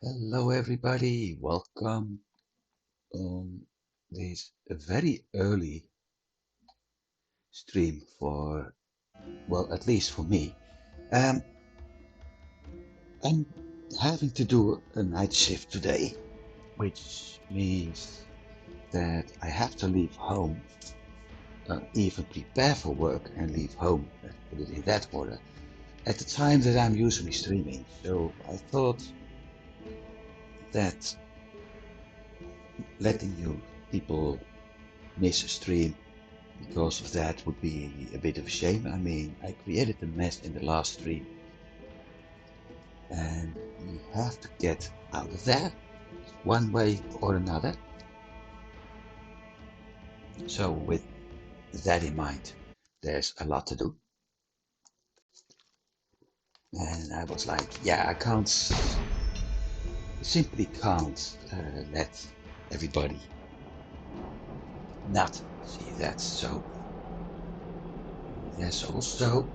Hello, everybody. Welcome on this very early stream for, well, at least for me. Um, I'm having to do a night shift today, which means that I have to leave home, even prepare for work and leave home, let's put it in that order, at the time that I'm usually streaming. So I thought that letting you people miss a stream because of that would be a bit of a shame. I mean, I created a mess in the last stream and we have to get out of there one way or another. So with that in mind, there's a lot to do. And I was like, yeah, I can't, simply can't let everybody not see that. So there's also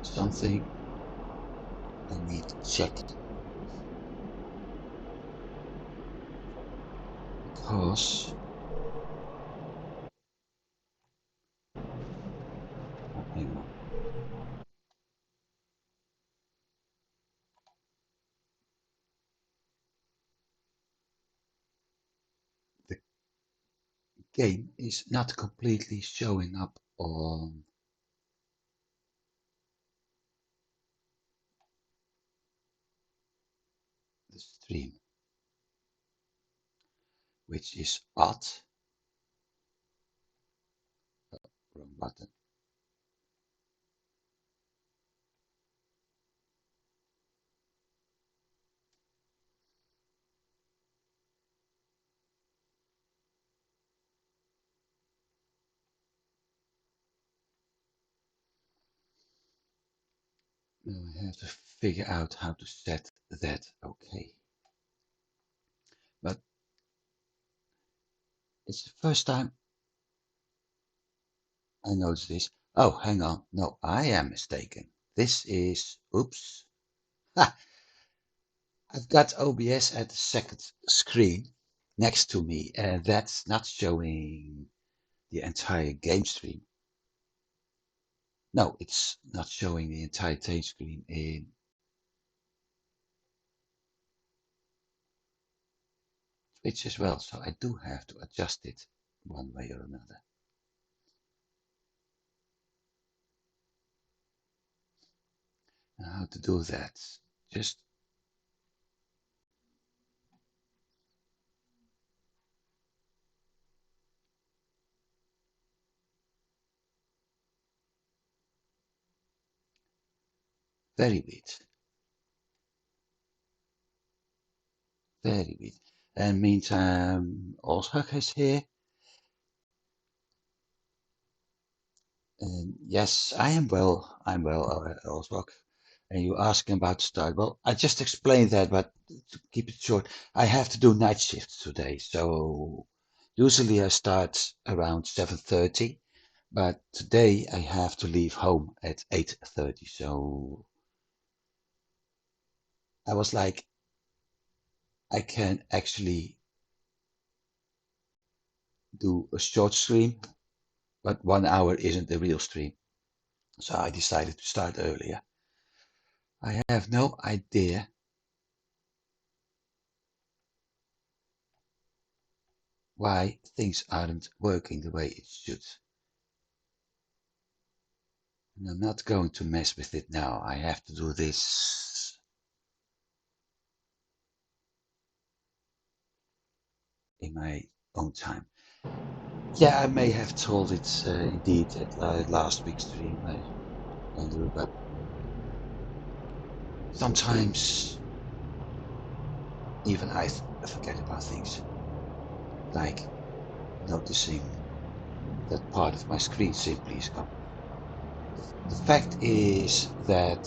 something I need to check because hang on. The game is not completely showing up on the stream, which is odd. Wrong button. Now I have to figure out how to set that. Okay. But it's the first time I noticed this. Oh, hang on. No, I am mistaken. This is, oops. Ha! I've got OBS at the second screen next to me, and that's not showing the entire game stream. No, it's not showing the entire tape screen in Twitch as well, so I do have to adjust it one way or another. Now, how to do that? Just very weird. Very weird. And meantime, Ozhag is here. And yes, I am well. I'm well, Ozhag. And you asking about start. Well, I just explained that, but to keep it short, I have to do night shifts today. So usually I start around 7:30, but today I have to leave home at 8:30. So I was like, I can actually do a short stream, but 1 hour isn't the real stream. So I decided to start earlier. I have no idea why things aren't working the way it should. And I'm not going to mess with it now. I have to do this in my own time. Yeah, I may have told it indeed at last week's stream, Andrew, but sometimes even I forget about things, like noticing that part of my screen simply is gone. The fact is that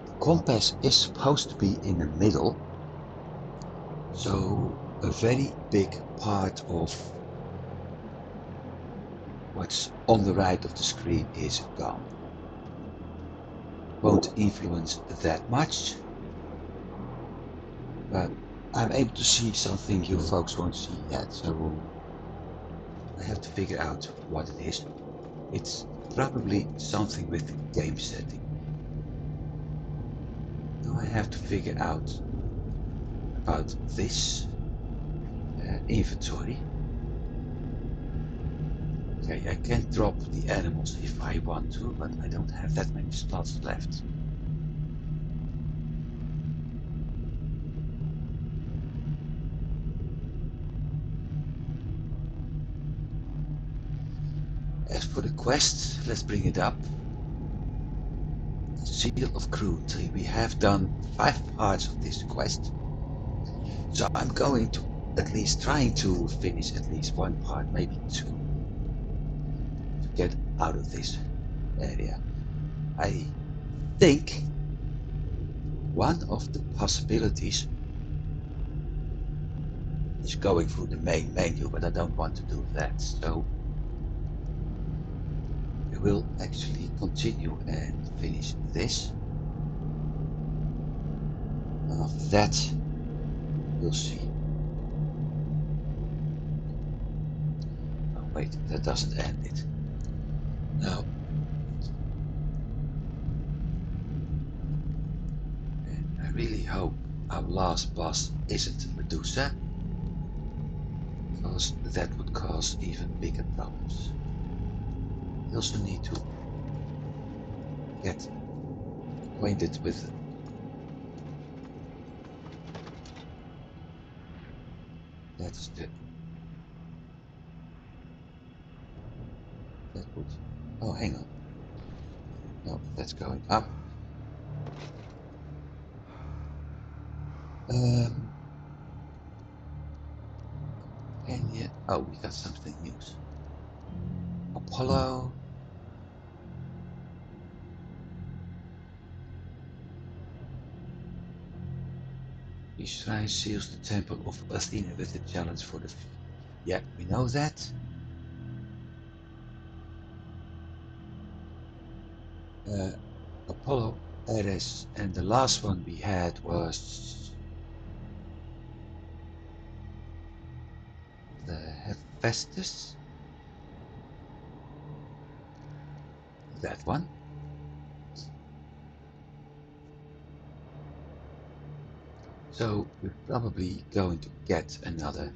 the compass is supposed to be in the middle, so a very big part of what's on the right of the screen is gone. Won't influence that much, but I'm able to see something you folks won't see yet, so I have to figure out what it is. It's probably something with the game setting. Now I have to figure out about this inventory. Okay, I can drop the animals if I want to, but I don't have that many slots left. As for the quest, let's bring it up. Seal of Cruelty. We have done 5 parts of this quest. So I'm going to at least trying to finish at least 1 part, maybe 2, to get out of this area. I think one of the possibilities is going through the main menu, but I don't want to do that. So we will actually continue and finish this. After that, we'll see. Oh wait, that doesn't end it. Now, I really hope our last boss isn't Medusa, because that would cause even bigger problems. We also need to get acquainted with that's the that would oh hang on. No, that's going up. Um and yeah, oh, we got something new. Apollo Each shrine seals the temple of Athena with a challenge for the future. Yeah, we know that. Apollo, Ares, and the last one we had was the Hephaestus. That one. So we're probably going to get another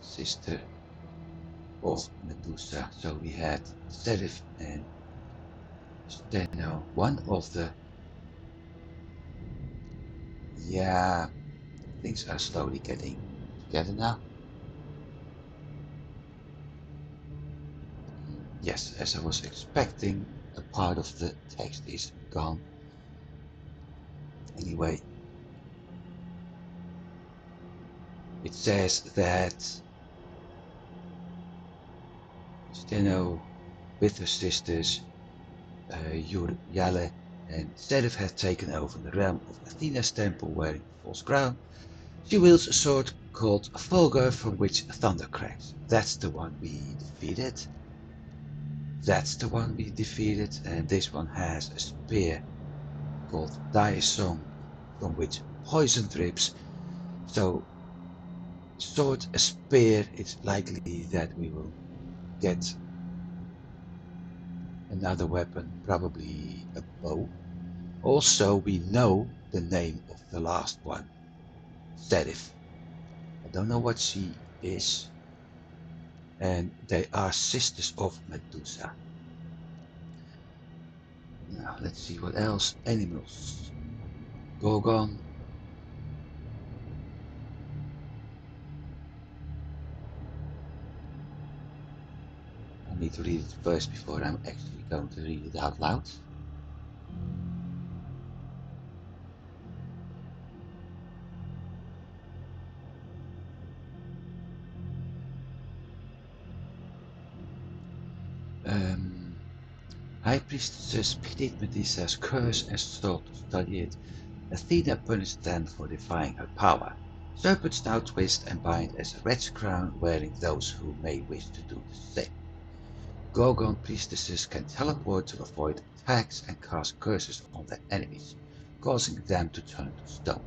sister of Medusa. So we had Seraph and Steno. One of the, yeah, things are slowly getting together now. Yes, as I was expecting, a part of the text is gone. Anyway, it says that Steno with her sisters Euryale and Seraph had taken over the realm of Athena's temple wearing a false crown. She wields a sword called Fulgur from which thunder cracks. That's the one we defeated. That's the one we defeated, and this one has a spear called Diasong from which poison drips. So, sword, a spear, it's likely that we will get another weapon, probably a bow. Also, we know the name of the last one, Seraph. I don't know what she is, and they are sisters of Medusa. Now, let's see what else. Animals. Gorgon. I need to read it first before I'm actually going to read it out loud. High priestesses pitied Medusa's curse and sought to study it. Athena punished them for defying her power. Serpents now twist and bind as a wretched crown, wearing those who may wish to do the same. Gorgon priestesses can teleport to avoid attacks and cast curses on their enemies, causing them to turn to stone.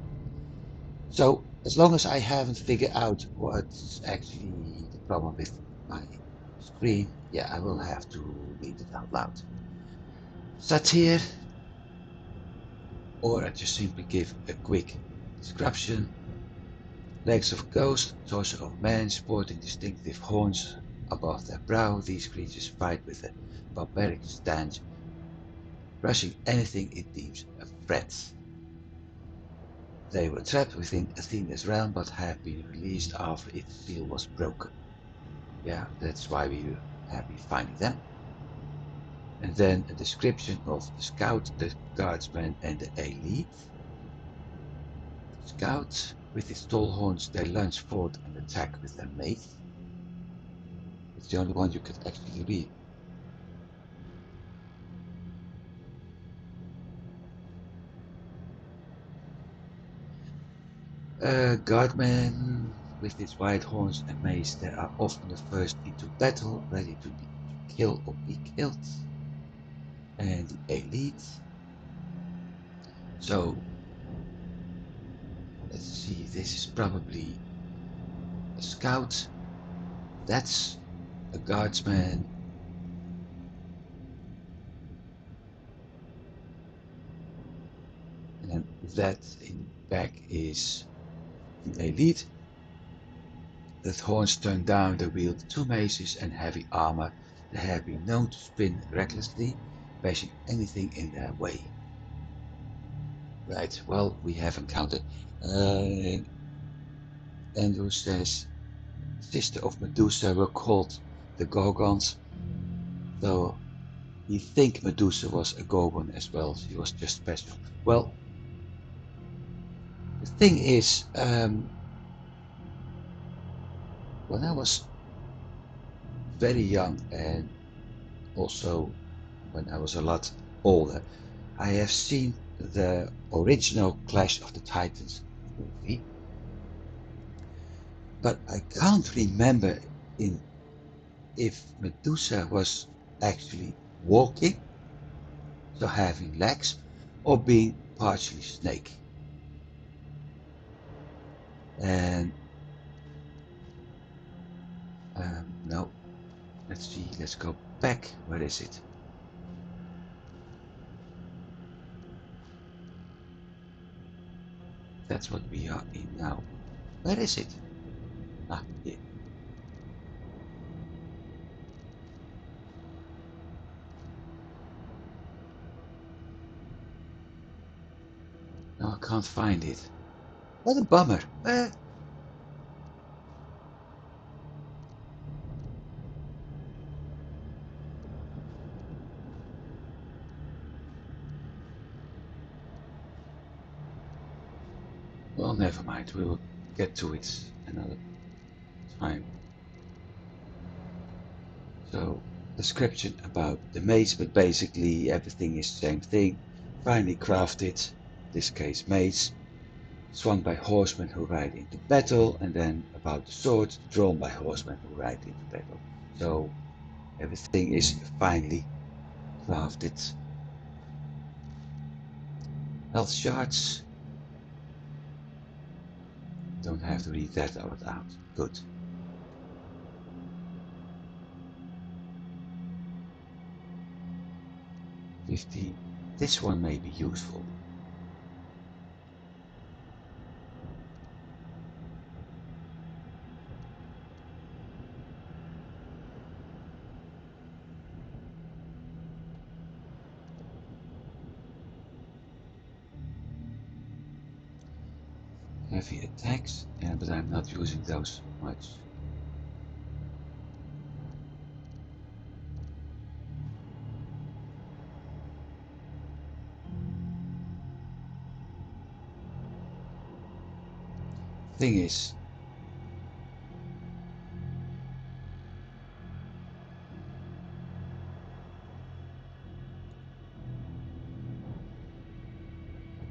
So, as long as I haven't figured out what's actually the problem with my screen, yeah, I will have to read it out loud. Satyr, or I just simply give a quick description. Legs of ghost, torso of man, sporting distinctive horns above their brow, these creatures fight with a barbaric stance, crushing anything it deems a threat. They were trapped within Athena's realm but have been released after its seal was broken. Yeah, that's why we have been finding them. And then a description of the scout, the guardsman, and the elite. Scout, with its tall horns, they lunge forward and attack with their mace. It's the only one you could actually read. Guardmen, with its wide horns and mace, they are often the first into battle, ready to kill or be killed. And the elite. So, let's see, this is probably a scout. That's a guardsman. And that in back is the elite. With horns turned down, they wield two maces and heavy armor. They have been known to spin recklessly, bashing anything in their way. Right, well, we have encountered. Andrew says, sister of Medusa were called the Gorgons, though we think Medusa was a Gorgon as well. She was just special. Well, the thing is, when I was very young and also when I was a lot older, I have seen the original Clash of the Titans movie, but I can't remember in if Medusa was actually walking, so having legs, or being partially snake. And no, let's see, let's go back. Where is it? That's what we are in now. Where is it? Ah, here. No, I can't find it. What a bummer. Well, never mind. We will get to it another time. So, description about the mace, but basically everything is the same thing. Finely crafted, in this case mace, swung by horsemen who ride into battle, and then about the swords drawn by horsemen who ride into battle. So everything is finely crafted. Health shards. Don't have to read that out loud. Good. 15. This one may be useful. Heavy attacks, yeah, but I'm not using those much. Thing is,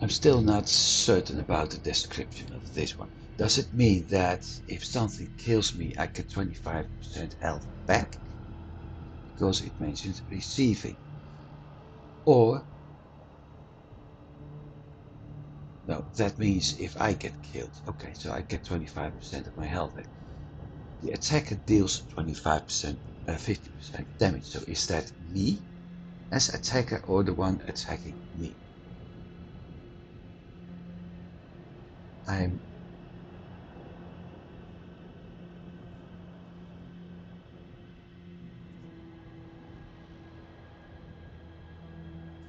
I'm still not certain about the description of this one. Does it mean that if something kills me, I get 25% health back? Because it mentions receiving. Or, no, that means if I get killed. Okay, so I get 25% of my health back. The attacker deals 25%, 50% damage. So is that me as attacker or the one attacking me? I'm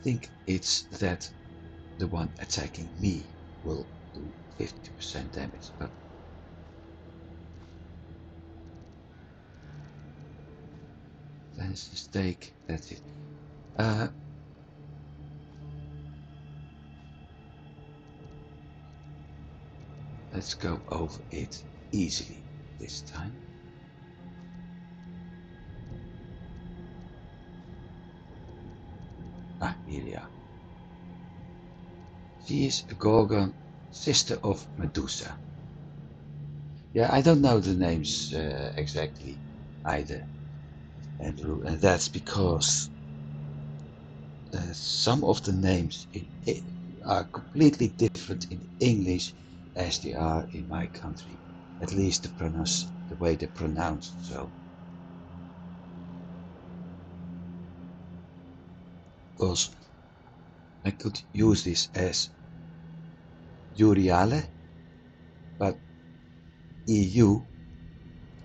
think it's that the one attacking me will do 50% damage, but that's a mistake. That's it. Let's go over it easily this time. Ah, here we are. She is a Gorgon, sister of Medusa. Yeah, I don't know the names exactly either, Andrew, and that's because some of the names are completely different in English as they are in my country. At least the way they're pronounced. So, because I could use this as Uriale, but EU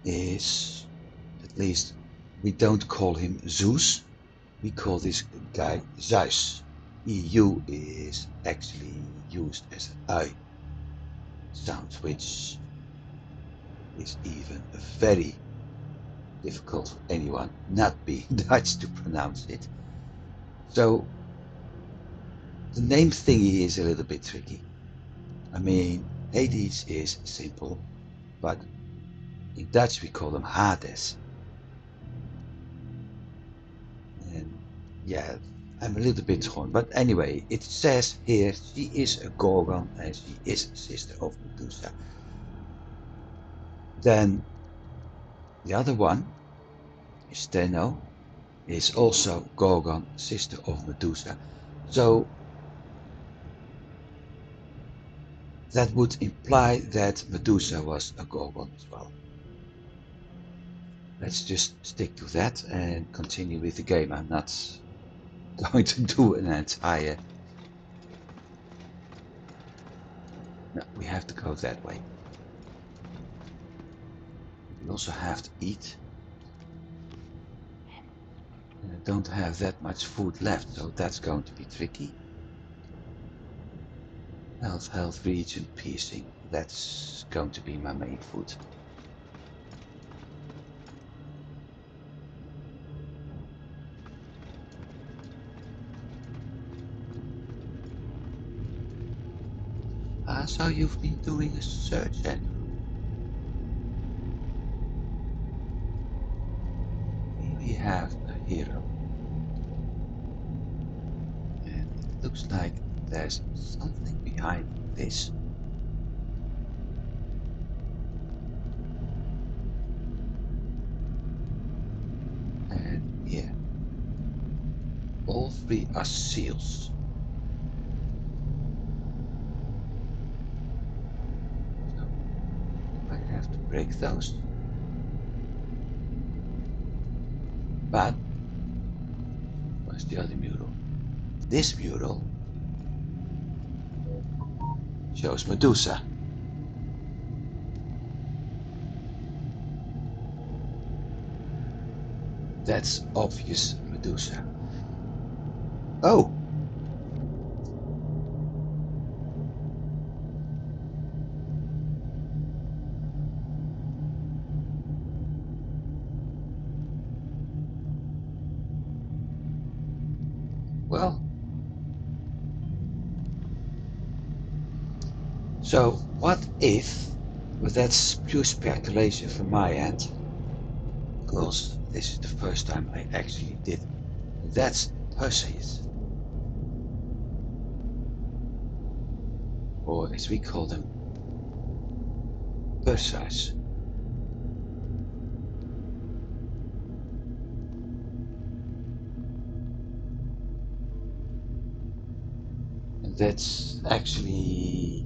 is, at least we don't call him Zeus. We call this guy Zeus. EU is actually used as I sound, which is even very difficult for anyone not being Dutch to pronounce it. So the name thingy is a little bit tricky. I mean, Hades is simple, but in Dutch we call them Hades. And yeah, I'm a little bit torn, but anyway, it says here she is a Gorgon and she is sister of Medusa. Then the other one, Steno, is also Gorgon, sister of Medusa. So that would imply that Medusa was a Gorgon as well. Let's just stick to that and continue with the game. I'm not going to do an entire... No, we have to go that way. We also have to eat. And I don't have that much food left, so that's going to be tricky. Health, region, piercing. That's going to be my main food. So you've been doing a search, Andrew. Here we have a hero. And it looks like there's something behind this. And here, all three are seals. So I have to break those. But where's the other mural? This mural shows Medusa. That's obvious Medusa. Oh! Well, so what if, but that's pure speculation from my end, because this is the first time I actually did. That's Perseus. Or as we call them, Perseus. And that's actually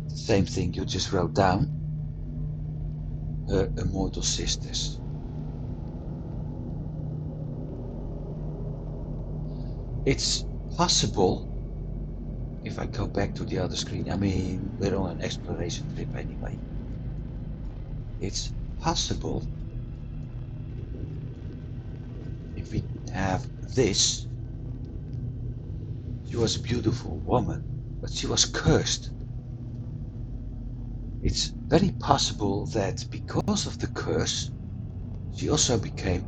the same thing you just wrote down. Her immortal sisters. It's possible, if I go back to the other screen, I mean, we're on an exploration trip anyway. It's possible if we have this. She was a beautiful woman, but she was cursed. It's very possible that because of the curse, she also became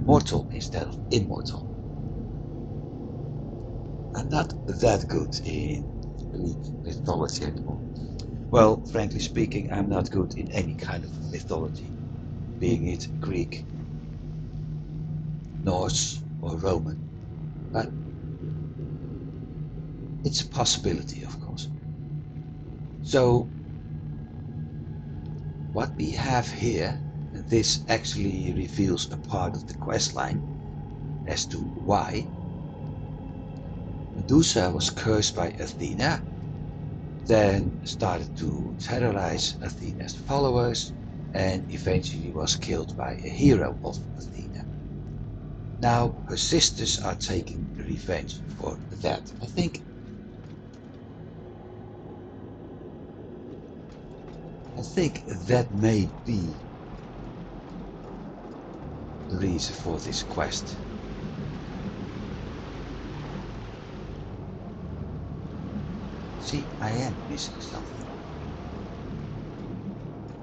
mortal instead of immortal. I'm not that good in Greek mythology anymore. Well, frankly speaking, I'm not good in any kind of mythology, being it Greek, Norse, or Roman. But it's a possibility, of course. So, what we have here, and this actually reveals a part of the quest line as to why. Medusa was cursed by Athena, then started to terrorize Athena's followers, and eventually was killed by a hero of Athena. Now her sisters are taking revenge for that. I think that may be the reason for this quest. See, I am missing something.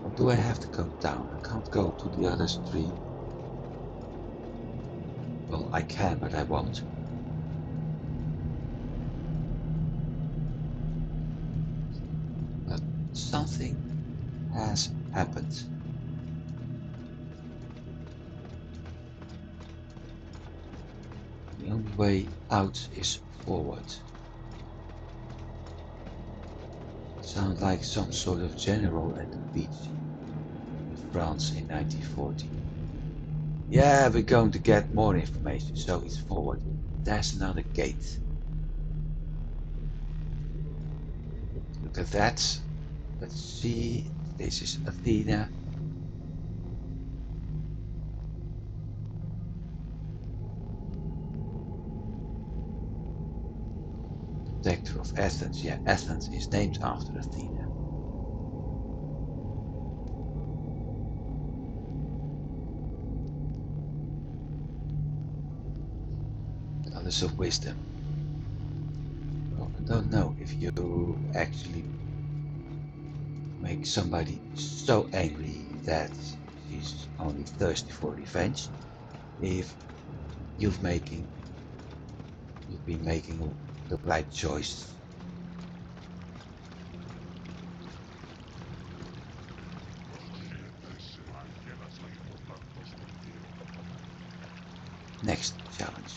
Or do I have to go down? I can't go to the other stream. Well, I can, but I won't. something has happened. The only way out is forward. It sounds like some sort of general at the beach in France in 1940. Yeah, we're going to get more information, so it's forward. There's another gate. Look at that. Let's see. This is Athena. Protector of Athens. Yeah, Athens is named after Athena. Goddess of Wisdom. Well, I don't know if you actually make somebody so angry that she's only thirsty for revenge. If you've been making the right choice. Next challenge.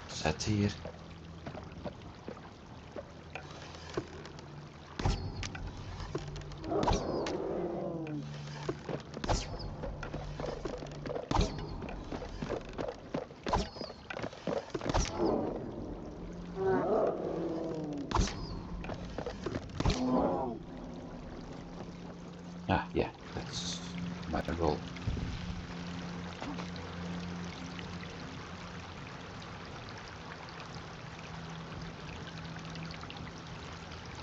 Satyr. Ah, yeah, that's my role.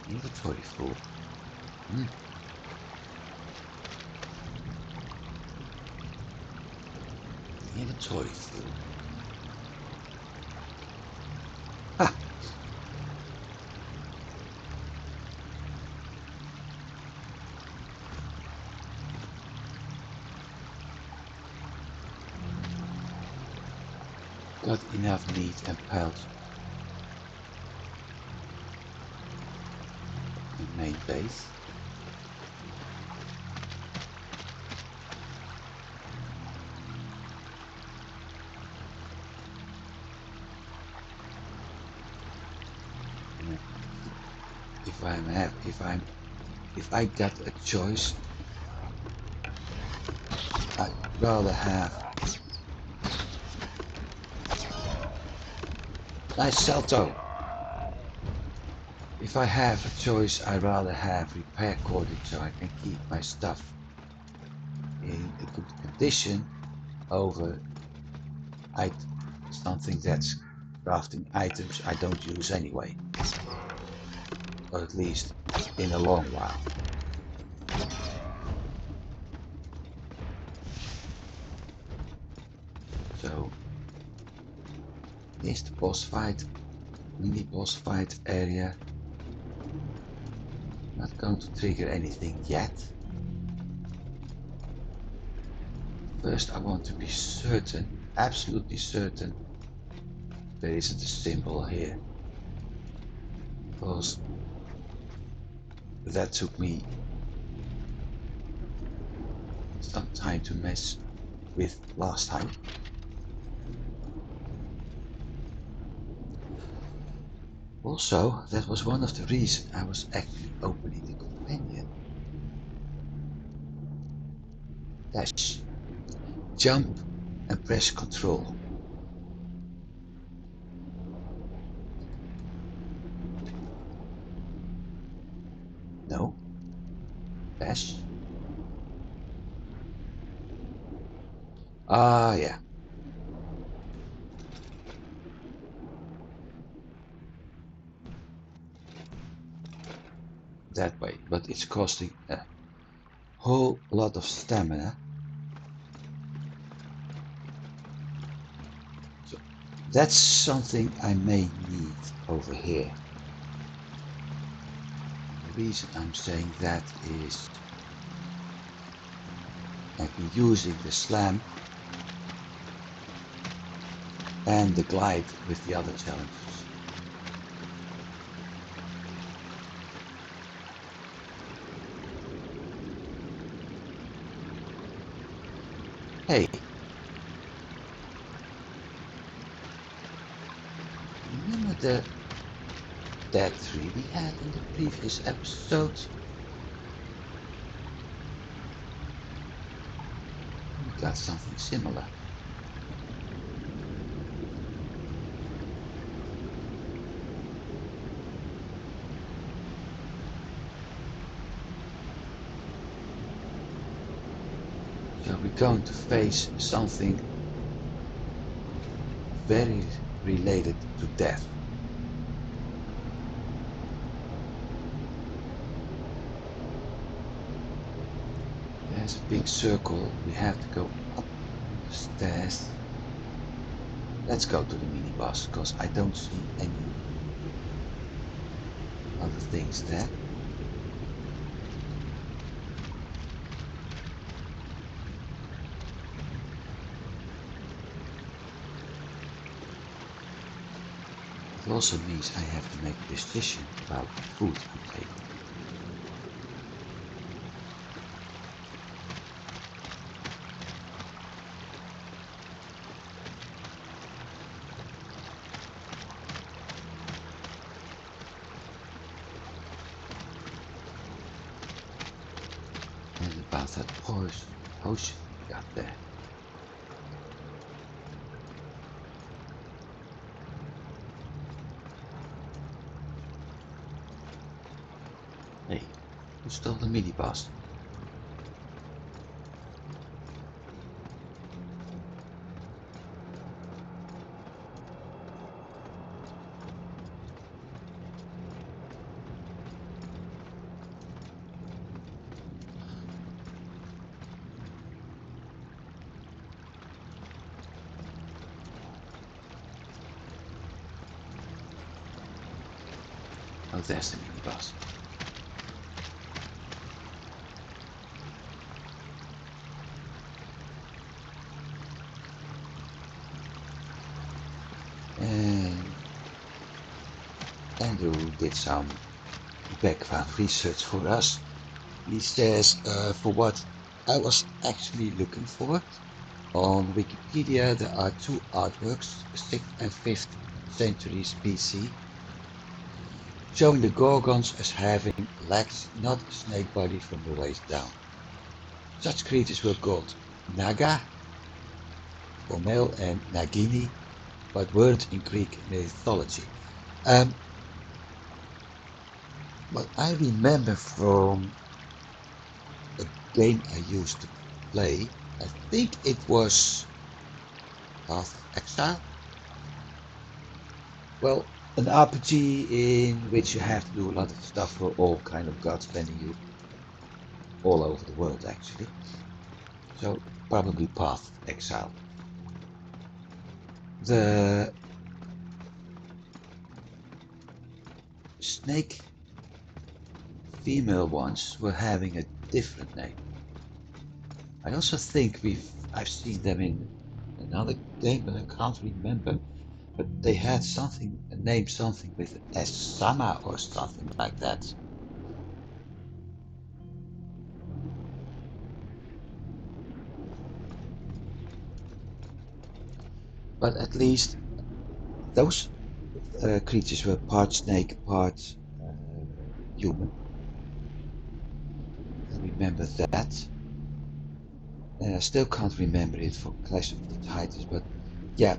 Inventory full. Inventory full. Ha! Got enough meat and pelts in main base. If I got a choice, I'd rather have nice salto. If I have a choice, I'd rather have repair cordage so I can keep my stuff in a good condition over something that's crafting items I don't use anyway. Or at least in a long while. So here's the boss fight, mini boss fight area. Not going to trigger anything yet. First I want to be certain, absolutely certain, there isn't a symbol here. Because that took me some time to mess with last time. Also, that was one of the reasons I was actually opening the companion. Dash, jump and press control. No. Dash. Ah, yeah. That way, but it's costing a whole lot of stamina. So that's something I may need over here. The reason I'm saying that is I've been using the slam and the glide with the other challenges. Hey, remember the that tree we had in the previous episode? We got something similar. So we're going to face something very related to death. There's a big circle. We have to go up the stairs. Let's go to the mini boss, because I don't see any other things there. It also means I have to make a decision about the food I'm taking. And about that potion we got there. Hey, who stole the mini boss? Oh, there's the mini boss. And Andrew did some background research for us. He says, for what I was actually looking for, on Wikipedia there are two artworks, 6th and 5th centuries BC, showing the Gorgons as having legs, not a snake body from the waist down. Such creatures were called Naga for male and Nagini, but weren't in Greek mythology. What I remember from a game I used to play, I think it was Path of Exile. Well, an RPG in which you have to do a lot of stuff for all kind of gods, sending you all over the world actually. So probably Path of Exile. The snake female ones were having a different name. I also think I've seen them in another game, but I can't remember. But they had something, a name something with S, Sama or something like that. But at least those creatures were part snake, part human. I remember that. And I still can't remember it for Clash of the Titans, but yeah,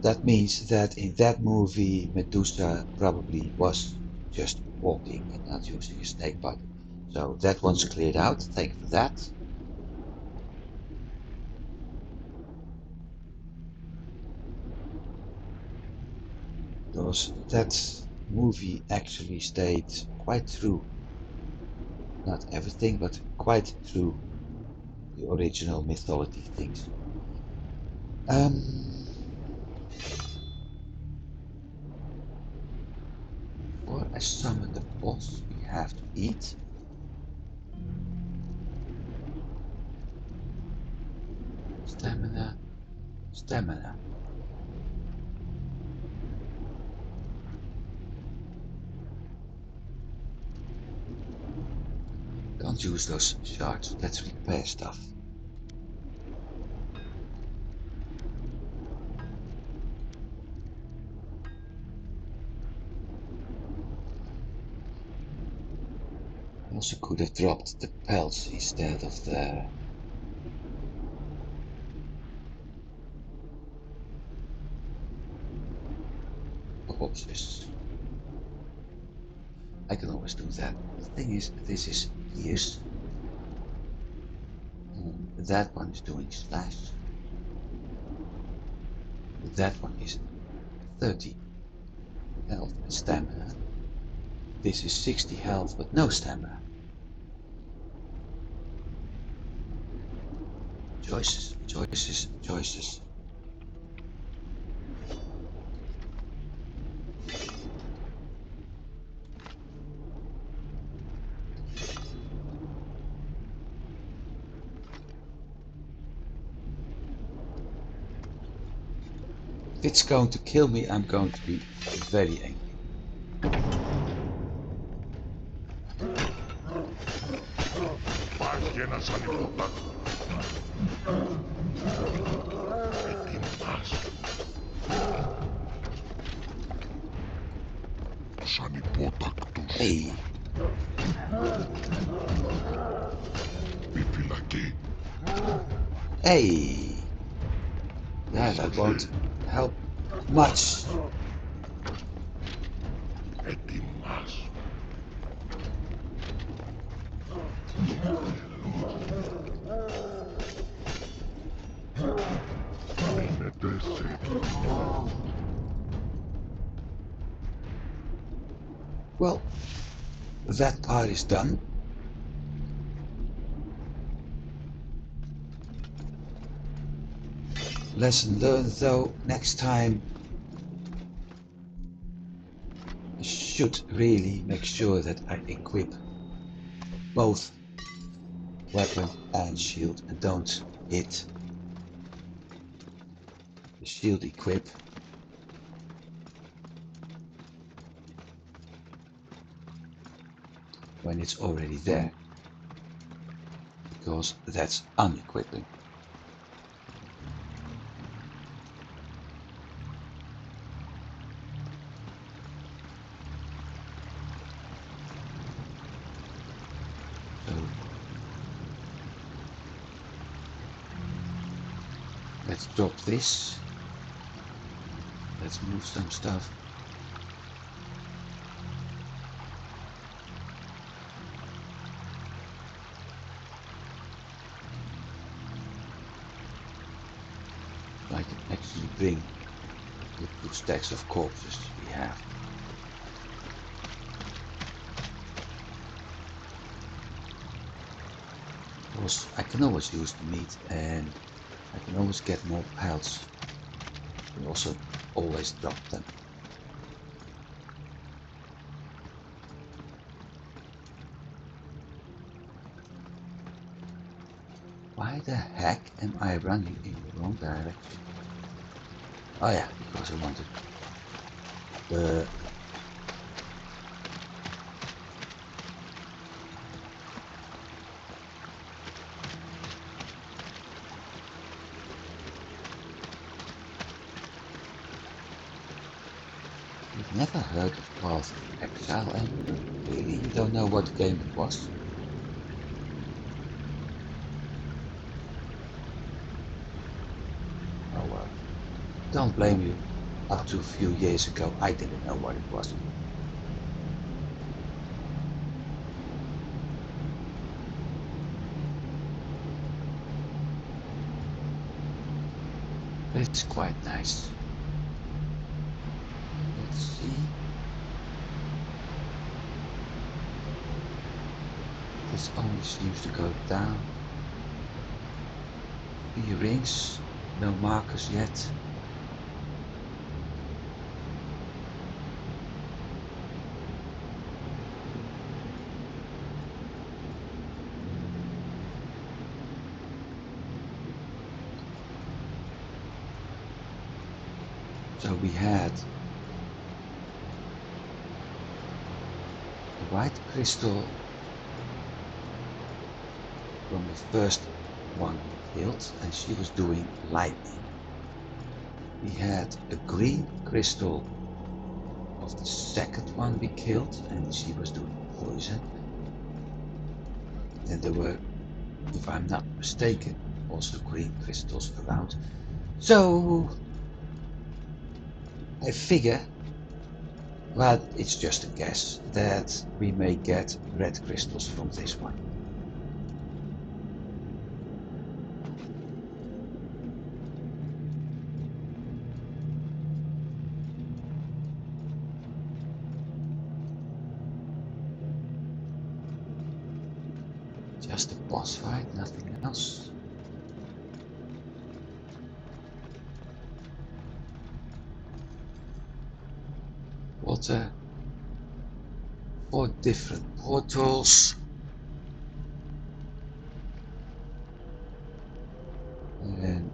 that means that in that movie, Medusa probably was just walking and not using a snake body. So that one's cleared out. Thank you for that. Because that movie actually stayed quite true. Not everything, but quite true the original mythology things. Before I summon the boss, we have to eat. Stamina, stamina. Can't use those shards. Let's repair stuff. also could have dropped the pelts instead of the corpses. I can always do that. The thing is, this is years. That one is doing slash. That one is 30 health and stamina. This is 60 health but no stamina. Choices, choices, choices. If it's going to kill me, I'm going to be very angry. Υπάρχει ένας ανυποτάκτος. Ετοιμάσου. Τους ανυπότακτους. Hey, Μη φυλακή. hey. Yeah, that won't help much. Ετοιμάσου. Μείνετε σε Well, that part is done. Lesson learned though, next time I should really make sure that I equip both weapon and shield and don't hit the shield equip when it's already there, because that's unequipping. So let's drop this. Let's move some stuff. I can actually bring the 2 stacks of corpses we have. Of course, I can always use the meat and I can always get more pelts. I can also always drop them. Why the heck am I running in the wrong direction? Oh yeah, because I wanted the You've never heard of Path of Exile, and really you don't know what game it was? Oh well, don't blame you. Up to a few years ago I didn't know what it was. But it's quite nice. Let's see. This only seems to go down. 3 rings, no markers yet. So we had a white crystal from the first one we killed, and she was doing lightning. We had a green crystal of the second one we killed, and she was doing poison. And there were, if I'm not mistaken, also green crystals around. So I figure, well, it's just a guess, that we may get red crystals from this one. Just a boss fight, nothing else. Water. 4 different portals. And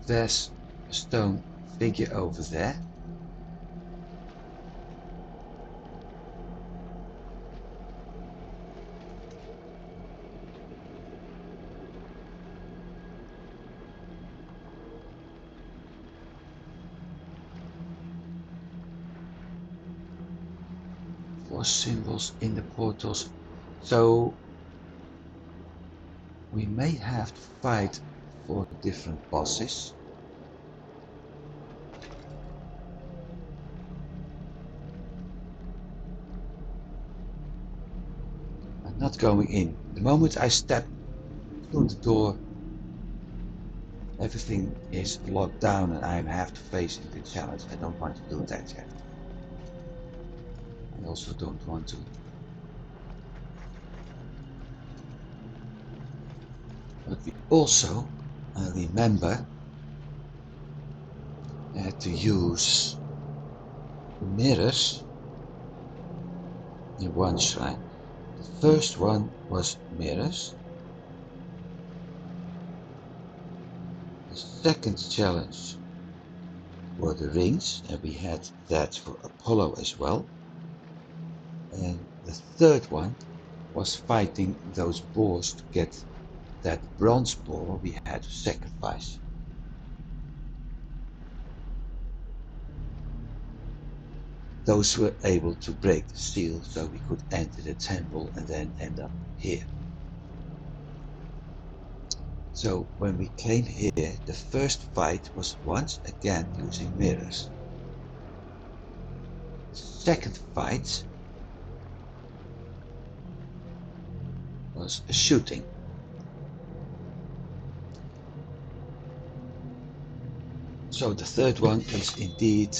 there's a stone figure over there. Four symbols in the portals. So we may have to fight 4 different bosses. I'm not going in. The moment I step through the door, everything is locked down and I have to face the challenge. I don't want to do that yet. I also don't want to. But we also remember to use mirrors in one shrine. The first one was mirrors. The second challenge were the rings, and we had that for Apollo as well. And the third one was fighting those boars to get that bronze boar we had to sacrifice. Those were able to break the seal, so we could enter the temple and then end up here. So when we came here, the first fight was once again using mirrors. The second fight was a shooting. So the third one is indeed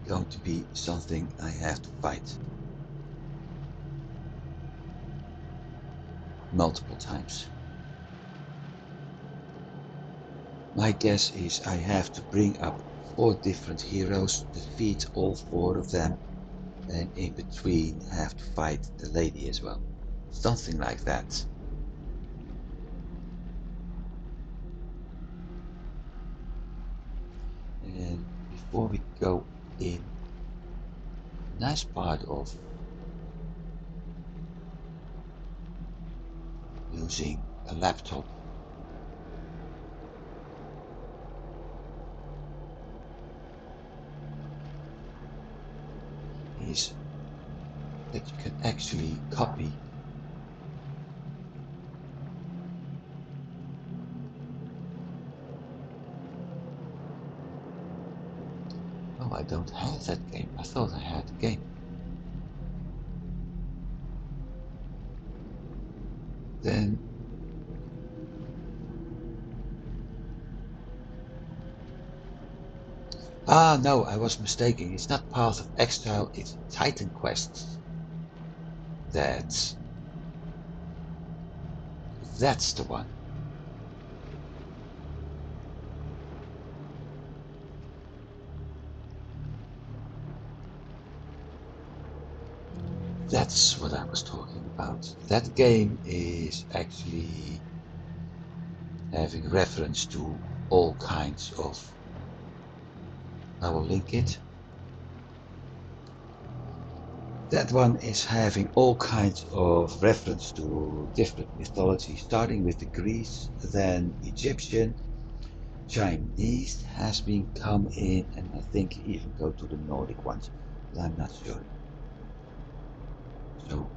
going to be something I have to fight multiple times. My guess is I have to bring up 4 different heroes, defeat all 4 of them, and in between have to fight the lady as well. Something like that. And before we go in, nice part of using a laptop is that you can actually copy Oh, I don't have that game. I thought I had the game. Then no, I was mistaken. It's not Path of Exile, it's Titan Quests. That's the one. That's what I was talking about. That game is actually having reference to all kinds of, I will link it. That one is having all kinds of reference to different mythology, starting with the Greece, then Egyptian, Chinese has been come in, and I think even go to the Nordic ones, but I'm not sure. So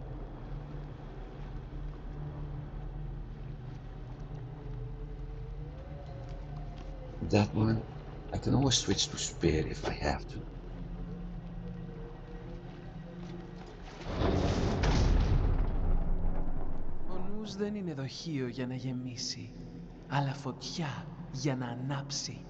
that one, I can always switch to spear if I have to. Ο νους δεν είναι δοχείο για να γεμίσει, αλλά φωτιά για να ανάψει.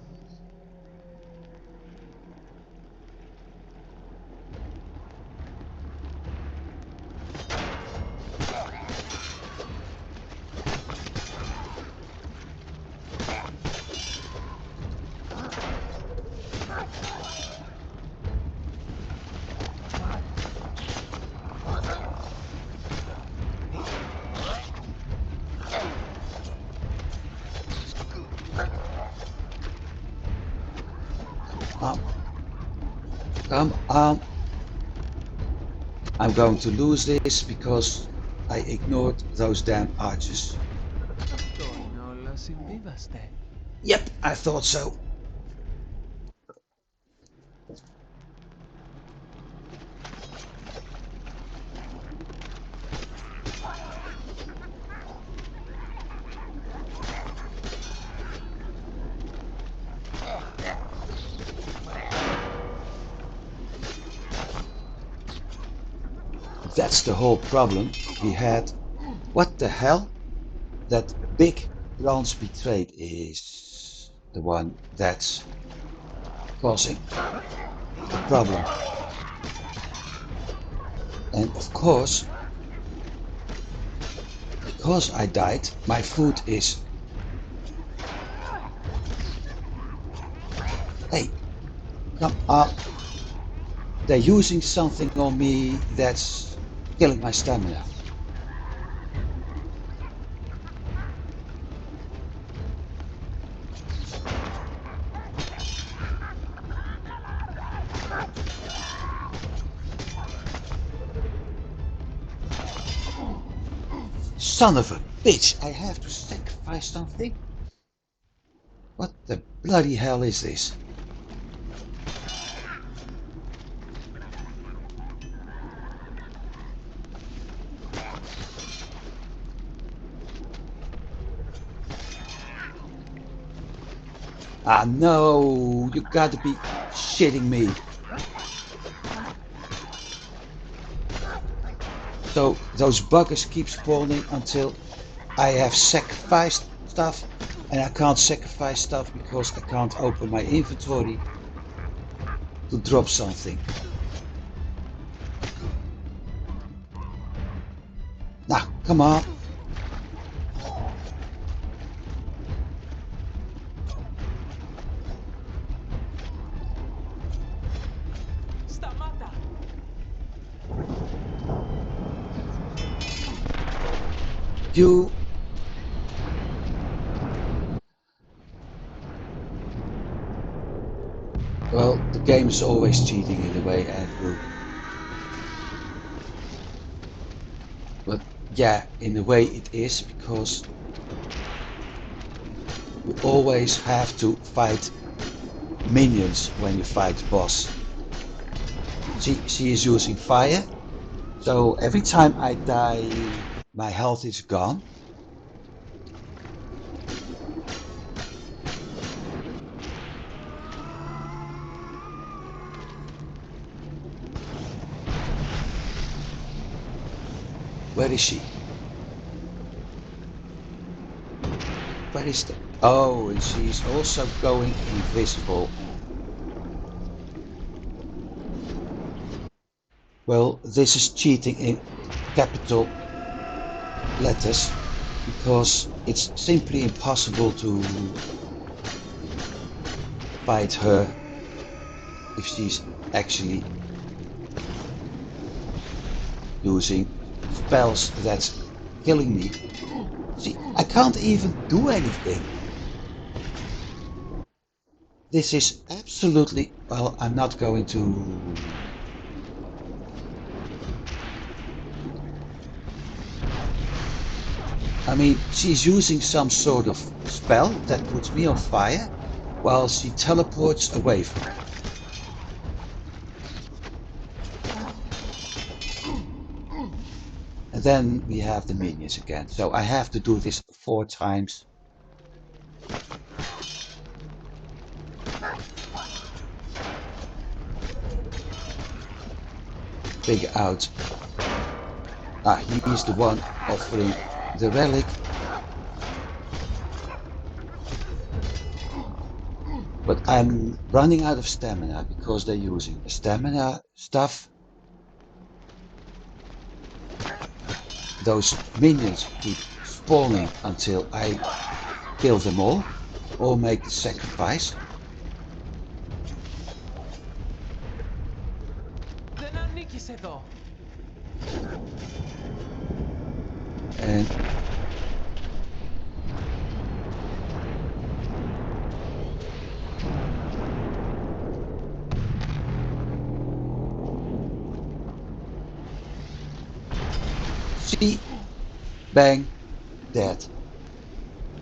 Come on. I'm going to lose this because I ignored those damn archers. Αυτό είναι όλο, συμβίβαστε. Yep, I thought so. That's the whole problem we had. What the hell? That big bronze betrayed is the one that's causing the problem. And of course, because I died, my food is... Hey, come on. They're using something on me that's killing my stamina. Son of a bitch, I have to sacrifice something? What the bloody hell is this? Ah no, you gotta be shitting me. So those buggers keep spawning until I have sacrificed stuff, and I can't sacrifice stuff because I can't open my inventory to drop something. Now, come on. Σταμάτα! You... Well, the game is always cheating in a way, Andrew. But yeah, in a way it is, because you always have to fight minions when you fight boss. She is using fire, so every time I die, my health is gone. Where is she? Where is the... Oh, and she's also going invisible. Well, this is cheating in capital letters, because it's simply impossible to fight her if she's actually using spells that's killing me. See, I can't even do anything. This is absolutely... Well, I'm not going to... I mean, she's using some sort of spell that puts me on fire while she teleports away from me. then we have the minions again. So I have to do this 4 times. Figure out. He is the one offering the relic. But I'm running out of stamina because they're using a stamina stuff. Those minions keep spawning until I kill them all or make the sacrifice. Δεν ανήκεις εδώ. And see, bang, dead.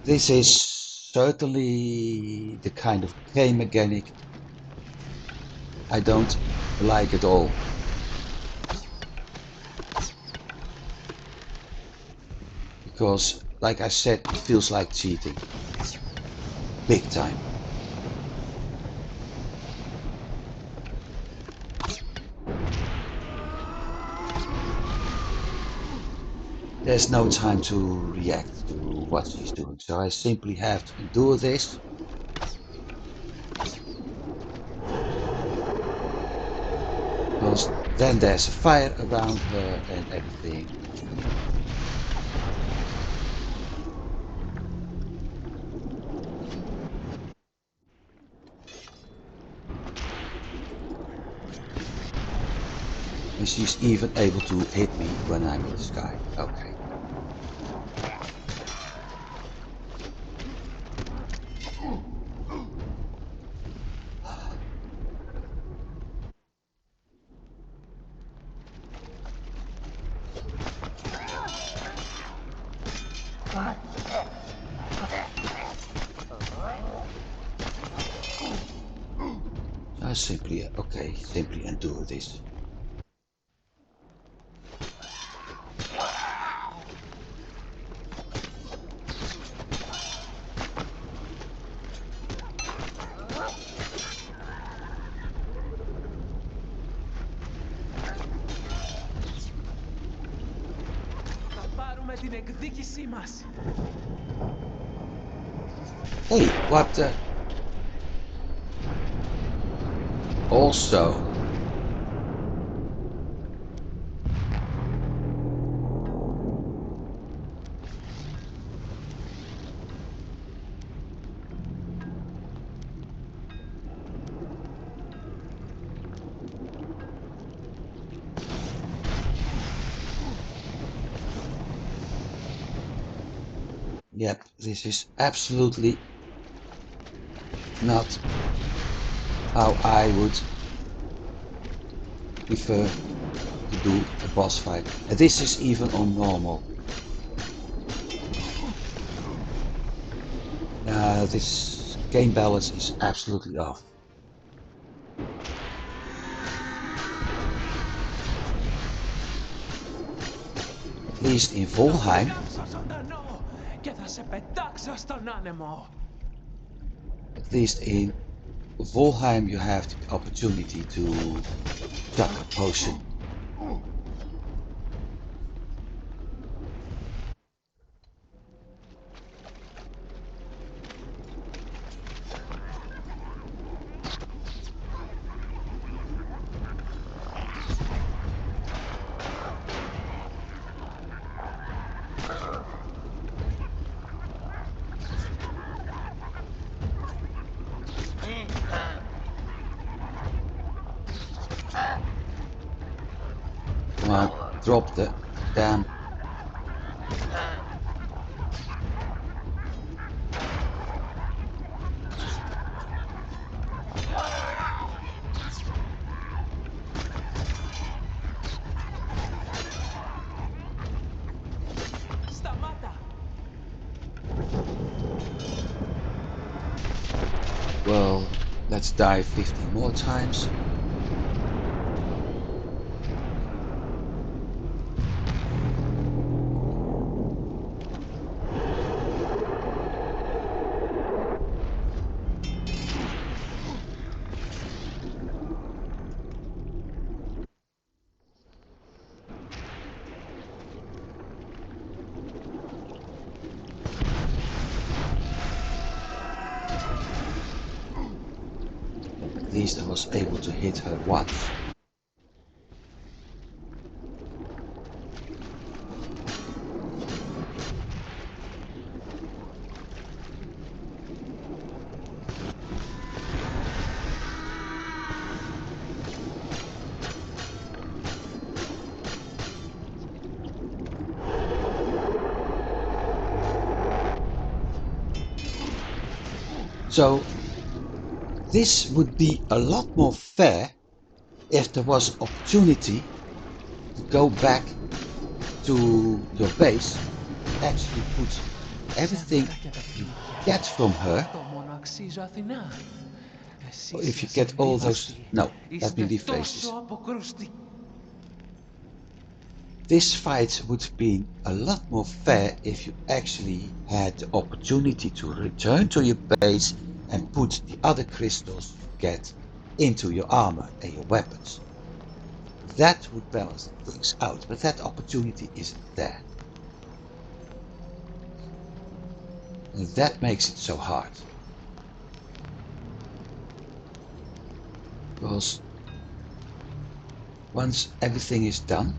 This is certainly the kind of game mechanic I don't like at all. Because, like I said, it feels like cheating. Big time. There's no time to react to what she's doing, so I simply have to endure this. Because then there's a fire around her and everything. And she's even able to hit me when I'm in the sky. Okay. I simply endure this. Θα πάρουμε την εκδίκησή μας. Hey, what the? Also, yep, this is absolutely not how I would prefer to do a boss fight. And this is even on normal. This game balance is absolutely off. At least in Volheim, Και θα σε πετάξω στον άνεμο. at least in Volheim you have the opportunity to chuck a potion. Come on, drop the damn. Σταμάτα. Well, let's die 50 more times. least I was able to hit her once. So this would be a lot more fair if there was opportunity to go back to your base, actually put everything you get from her. If you get all those, no, let me rephrase this. This fight would have been a lot more fair if you actually had the opportunity to return to your base and put the other crystals you get into your armor and your weapons. That would balance things out, but that opportunity isn't there. And that makes it so hard. Because once everything is done,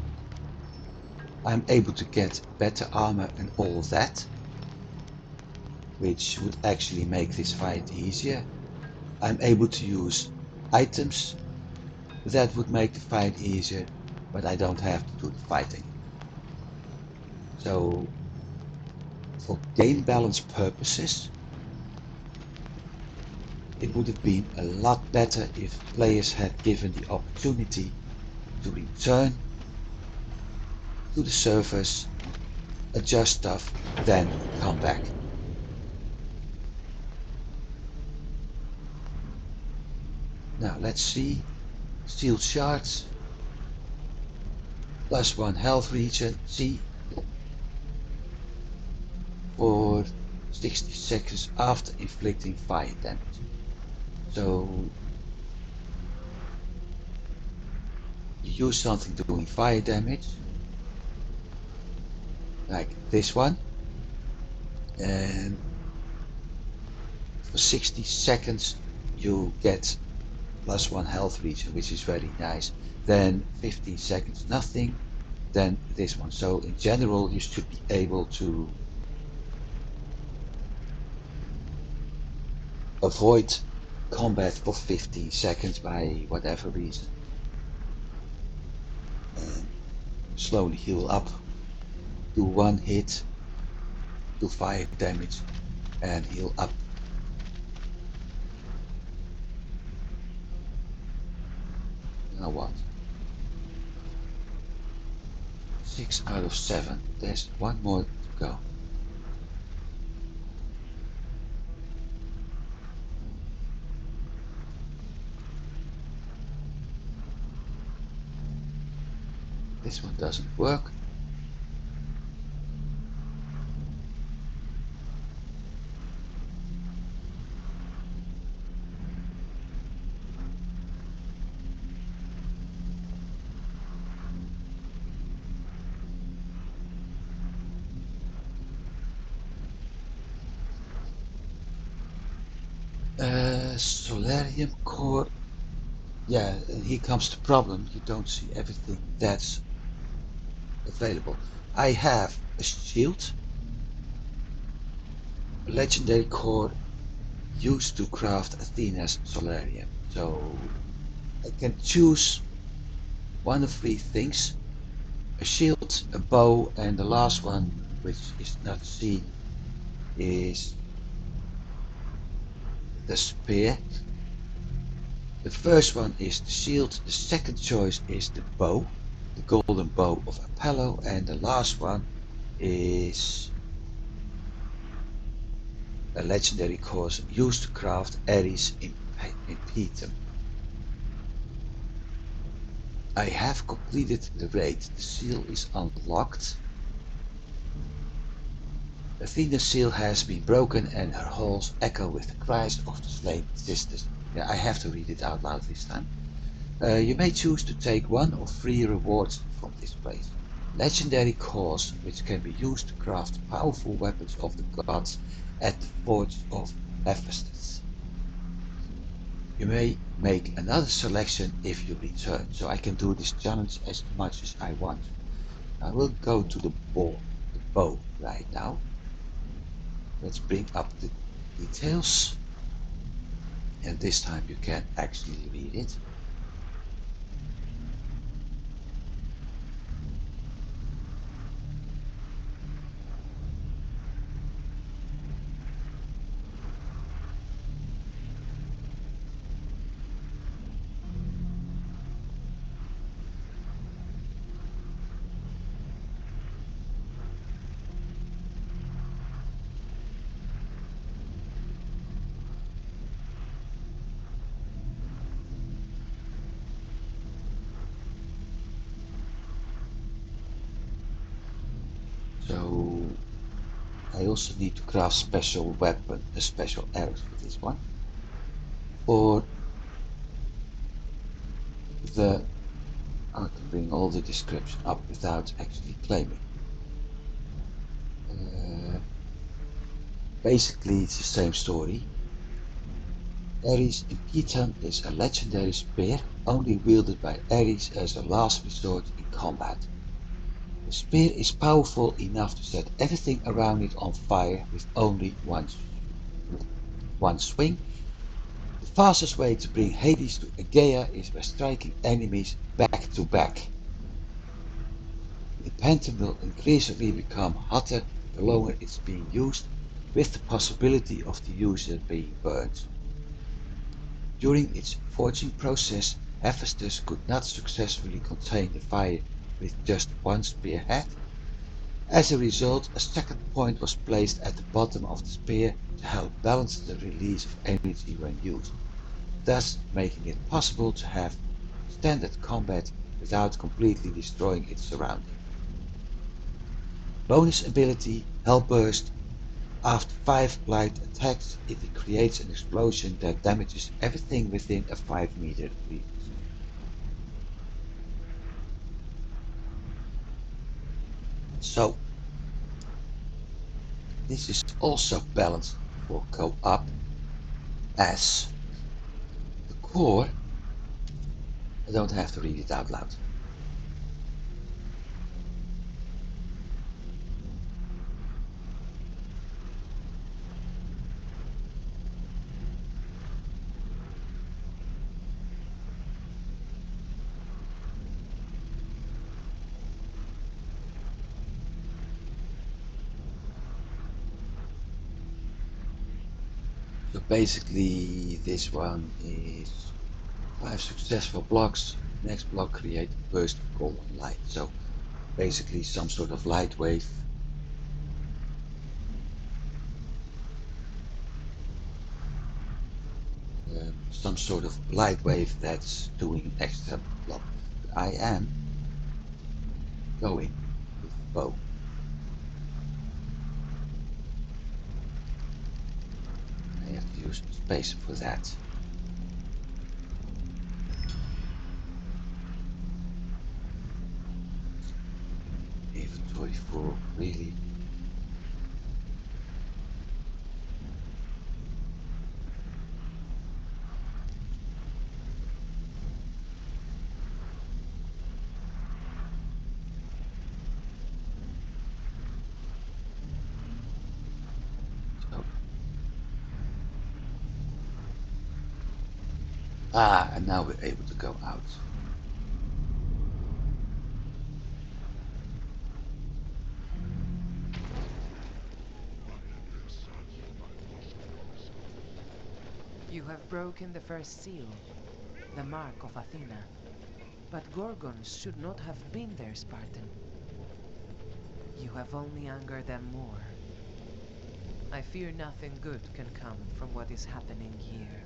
I'm able to get better armor and all that, which would actually make this fight easier. I'm able to use items that would make the fight easier, but I don't have to do the fighting. So for game balance purposes, it would have been a lot better if players had given the opportunity to return to the servers, adjust stuff, then come back. Now let's see. Sealed shards. +1 health regen. See. For 60 seconds after inflicting fire damage. So you use something doing fire damage, like this one, and for 60 seconds you get +1 health regen, which is very nice. Then 15 seconds nothing, then this one. So in general you should be able to avoid combat for 15 seconds by whatever reason. And slowly heal up, do one hit, do fire damage, and heal up. Now what? 6 out of 7. There's one more to go. This one doesn't work. Solarium core. Yeah, here comes the problem. You don't see everything that's available. I have a shield, a legendary core used to craft Athena's Solarium. So I can choose one of 3 things: a shield, a bow, and the last one, which is not seen, is the spear. The first one is the shield, the second choice is the bow, the golden bow of Apollo, and the last one is a legendary course used to craft Ares Impetum. I have completed the raid, the seal is unlocked. Athena's seal has been broken and her halls echo with the cries of the slain sisters. Yeah, I have to read it out loud this time. You may choose to take one of 3 rewards from this place. Legendary cores, which can be used to craft powerful weapons of the gods at the Forge of Hephaestus. You may make another selection if you return, so I can do this challenge as much as I want. I will go to the bow right now. Let's bring up the details, and this time you can actually read it. So I also need to craft special weapon, special arrows for this one. For the, I can bring all the description up without actually claiming. Basically, it's the same story. Ares in Khitan is a legendary spear only wielded by Ares as a last resort in combat. The spear is powerful enough to set everything around it on fire with only one swing. The fastest way to bring Hades to Aegea is by striking enemies back to back. The phantom will increasingly become hotter the longer it's being used, with the possibility of the user being burned. During its forging process, Hephaestus could not successfully contain the fire with just one spearhead. As a result, a second point was placed at the bottom of the spear to help balance the release of energy when used, thus making it possible to have standard combat without completely destroying its surroundings. Bonus ability Hellburst. After 5 light attacks, it creates an explosion that damages everything within a 5-meter radius. So, this is also balanced for co-op, as the core, I don't have to read it out loud. So basically this one is 5 successful blocks. Next block create a burst of golden light. So basically some sort of light wave. Some sort of light wave that's doing an extra block. But I am going with the bow. I have to use space for that. Inventory full, really? So, and now we're able to go out. You have broken the first seal, the mark of Athena. But Gorgons should not have been there, Spartan. You have only angered them more. I fear nothing good can come from what is happening here.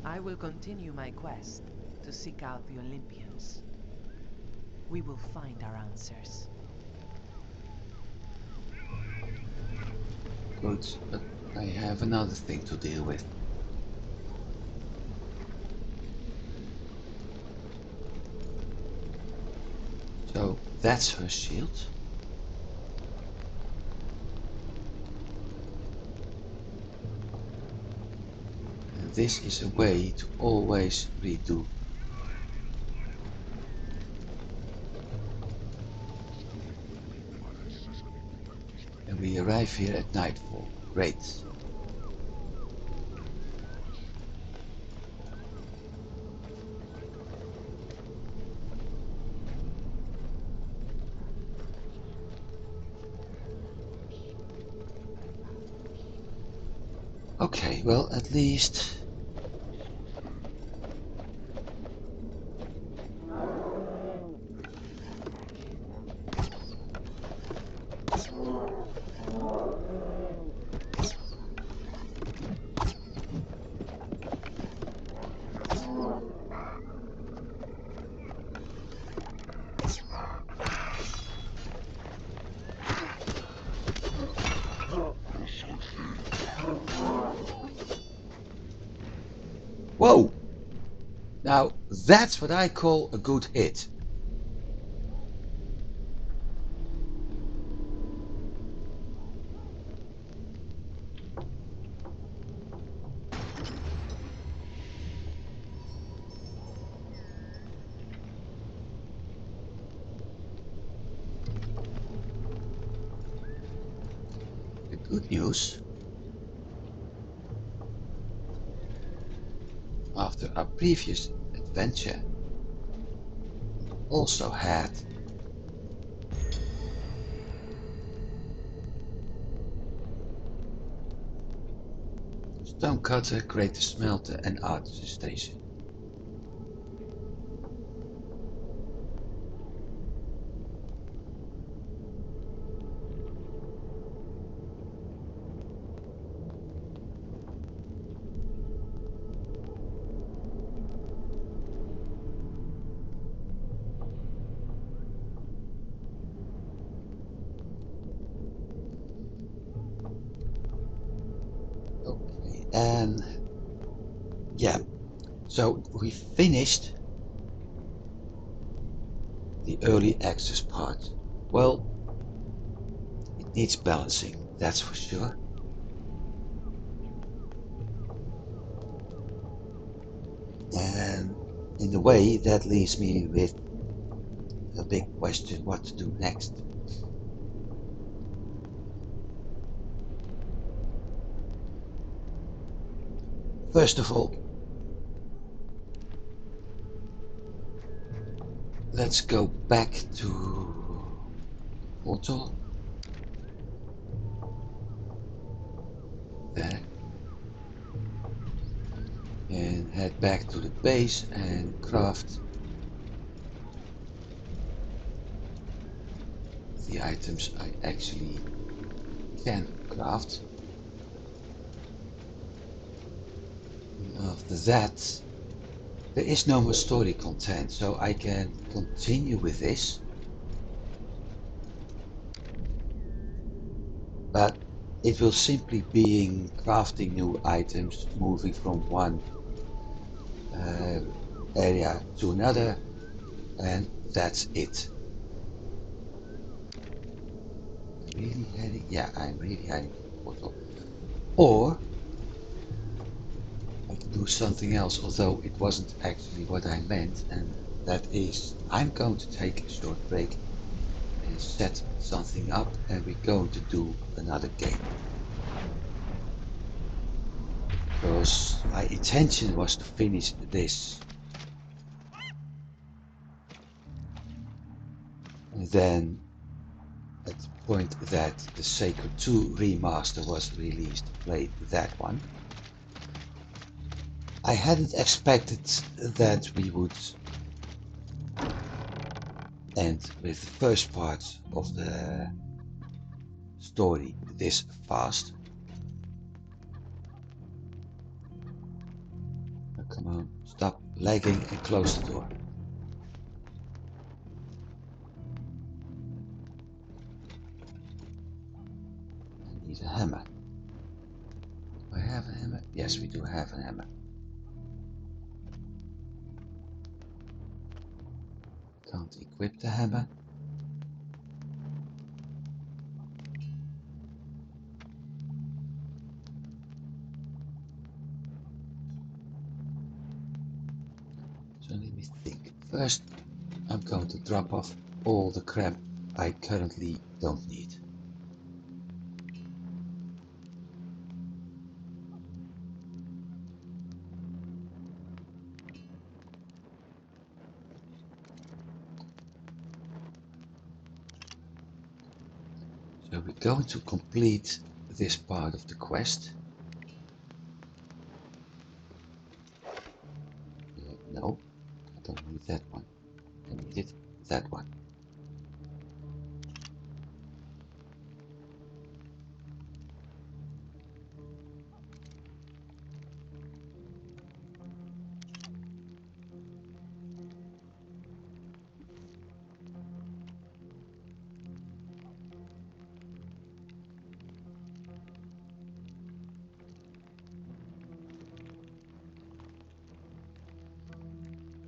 I will continue my quest to seek out the Olympians. We will find our answers. Good, but I have another thing to deal with. So that's her shield. And this is a way to always redo. And we arrive here at nightfall. Great. Okay, well, at least whoa! Now, that's what I call a good hit. The good news, after our previous adventure, also had stonecutter, greater smelter and artisan station. Okay, and yeah, so we finished the early access part. Well, it needs balancing, that's for sure. And in a way, that leaves me with a big question: what to do next. First of all, let's go back to portal. There. And head back to the base and craft the items I actually can craft. And after that, there is no more story content, so I can continue with this. But it will simply be crafting new items, moving from one area to another, and that's it. Really heading? Yeah, I'm really heading to the portal. Or I can do something else, although it wasn't actually what I meant, and that is I'm going to take a short break and set something up, and we're going to do another game. Because my intention was to finish this. And then at the point that the Sacred 2 remaster was released, play that one. I hadn't expected that we would end with the first part of the story this fast. Oh, come on, stop lagging and close the door. I need a hammer. Do I have a hammer? Yes, we do have a hammer. Can't equip the hammer. So let me think. First, I'm going to drop off all the crap I currently don't need. So we're going to complete this part of the quest. No, I don't need that one. I needed that one.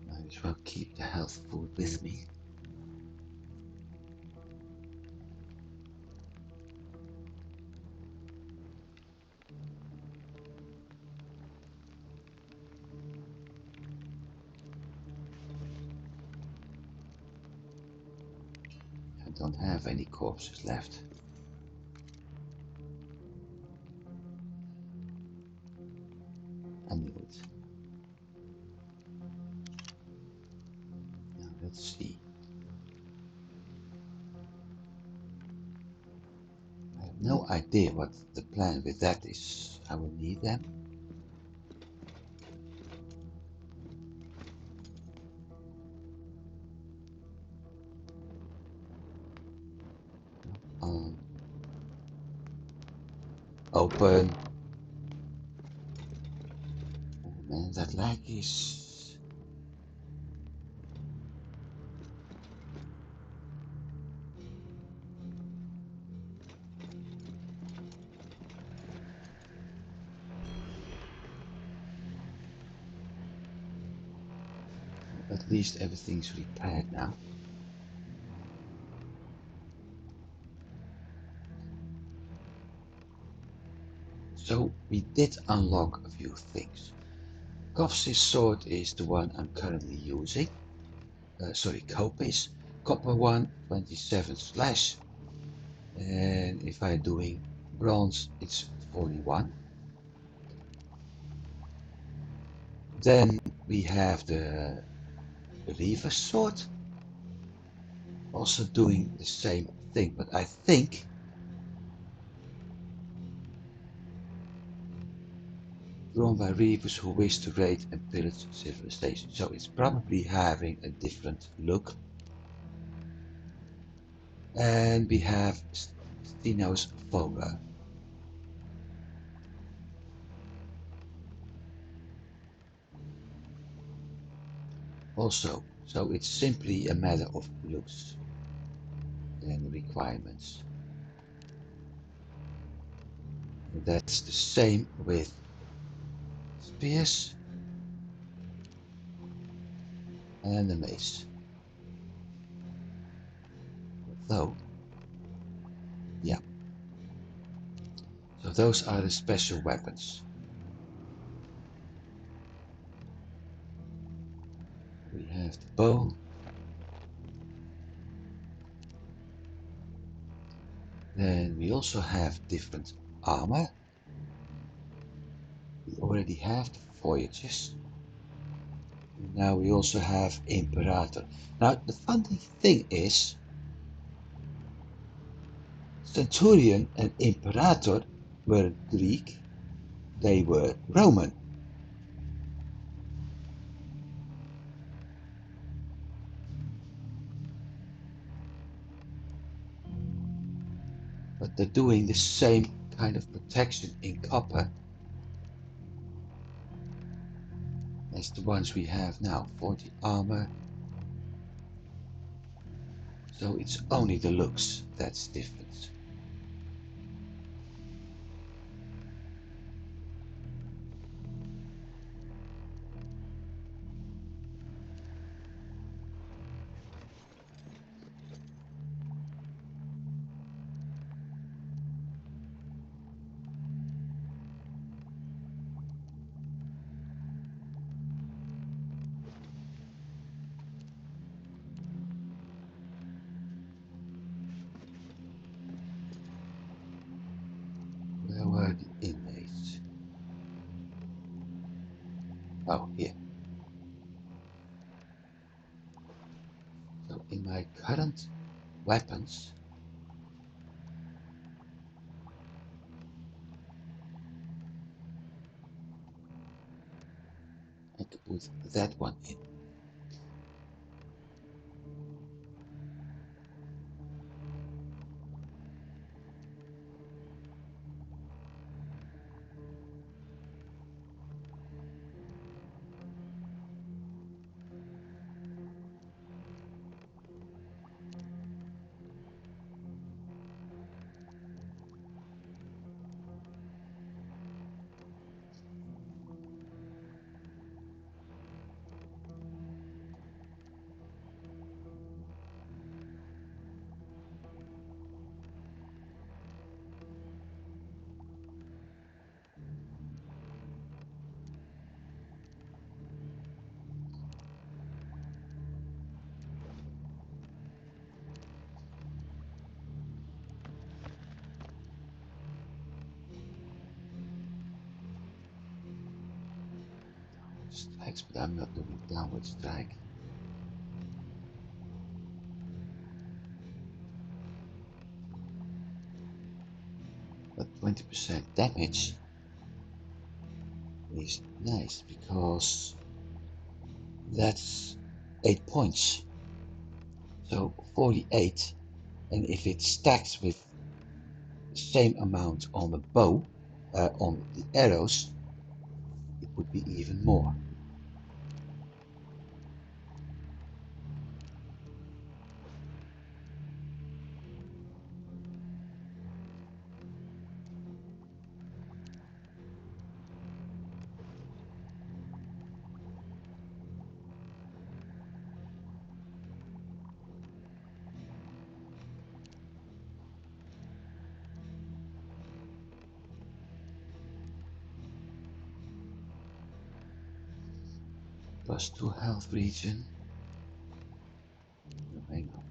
Might as well keep the health food with me. I don't have any corpses left. I knew it. Now let's see. I have no idea what the plan with that is. I will need them. Open. Oh man, that lag is... At least everything's repaired now. So we did unlock a few things. Kov's sword is the one I'm currently using. Kopis. Copper one, 27 slash. And if I'm doing bronze, it's 41. Then we have the Reaver sword. Also doing the same thing, but I think drawn by reavers who wish to raid and pillage civilization. So it's probably having a different look. And we have Stinos Voga. Also, so it's simply a matter of looks and requirements. And that's the same with spears and the mace. Though, yeah. So those are the special weapons. We have the bow. Then we also have different armor. We already have the Voyages. And now we also have Imperator. Now the funny thing is, Centurion and Imperator were Greek, they were Roman. But they're doing the same kind of protection in copper as the ones we have now. 40 armor. So it's only the looks that's different. Oh, here. So in my current weapons, I can put that one in. Strikes, but I'm not doing downward strike. But 20% damage is nice because that's 8 points. So 48, and if it stacks with the same amount on the bow, on the arrows, it would be even more. +2 health regen. No, hang on.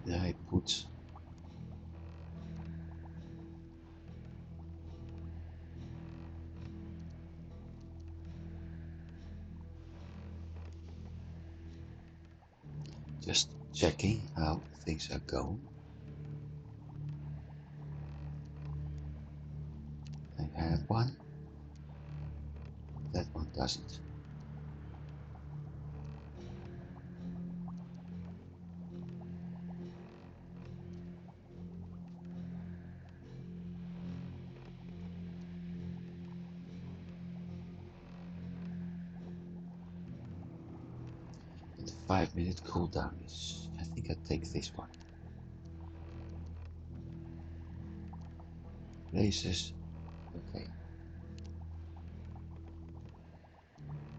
Then I put just checking how things are going. I have one. That one doesn't. And the 5-minute cooldown is, I think I take this one. Razors, okay.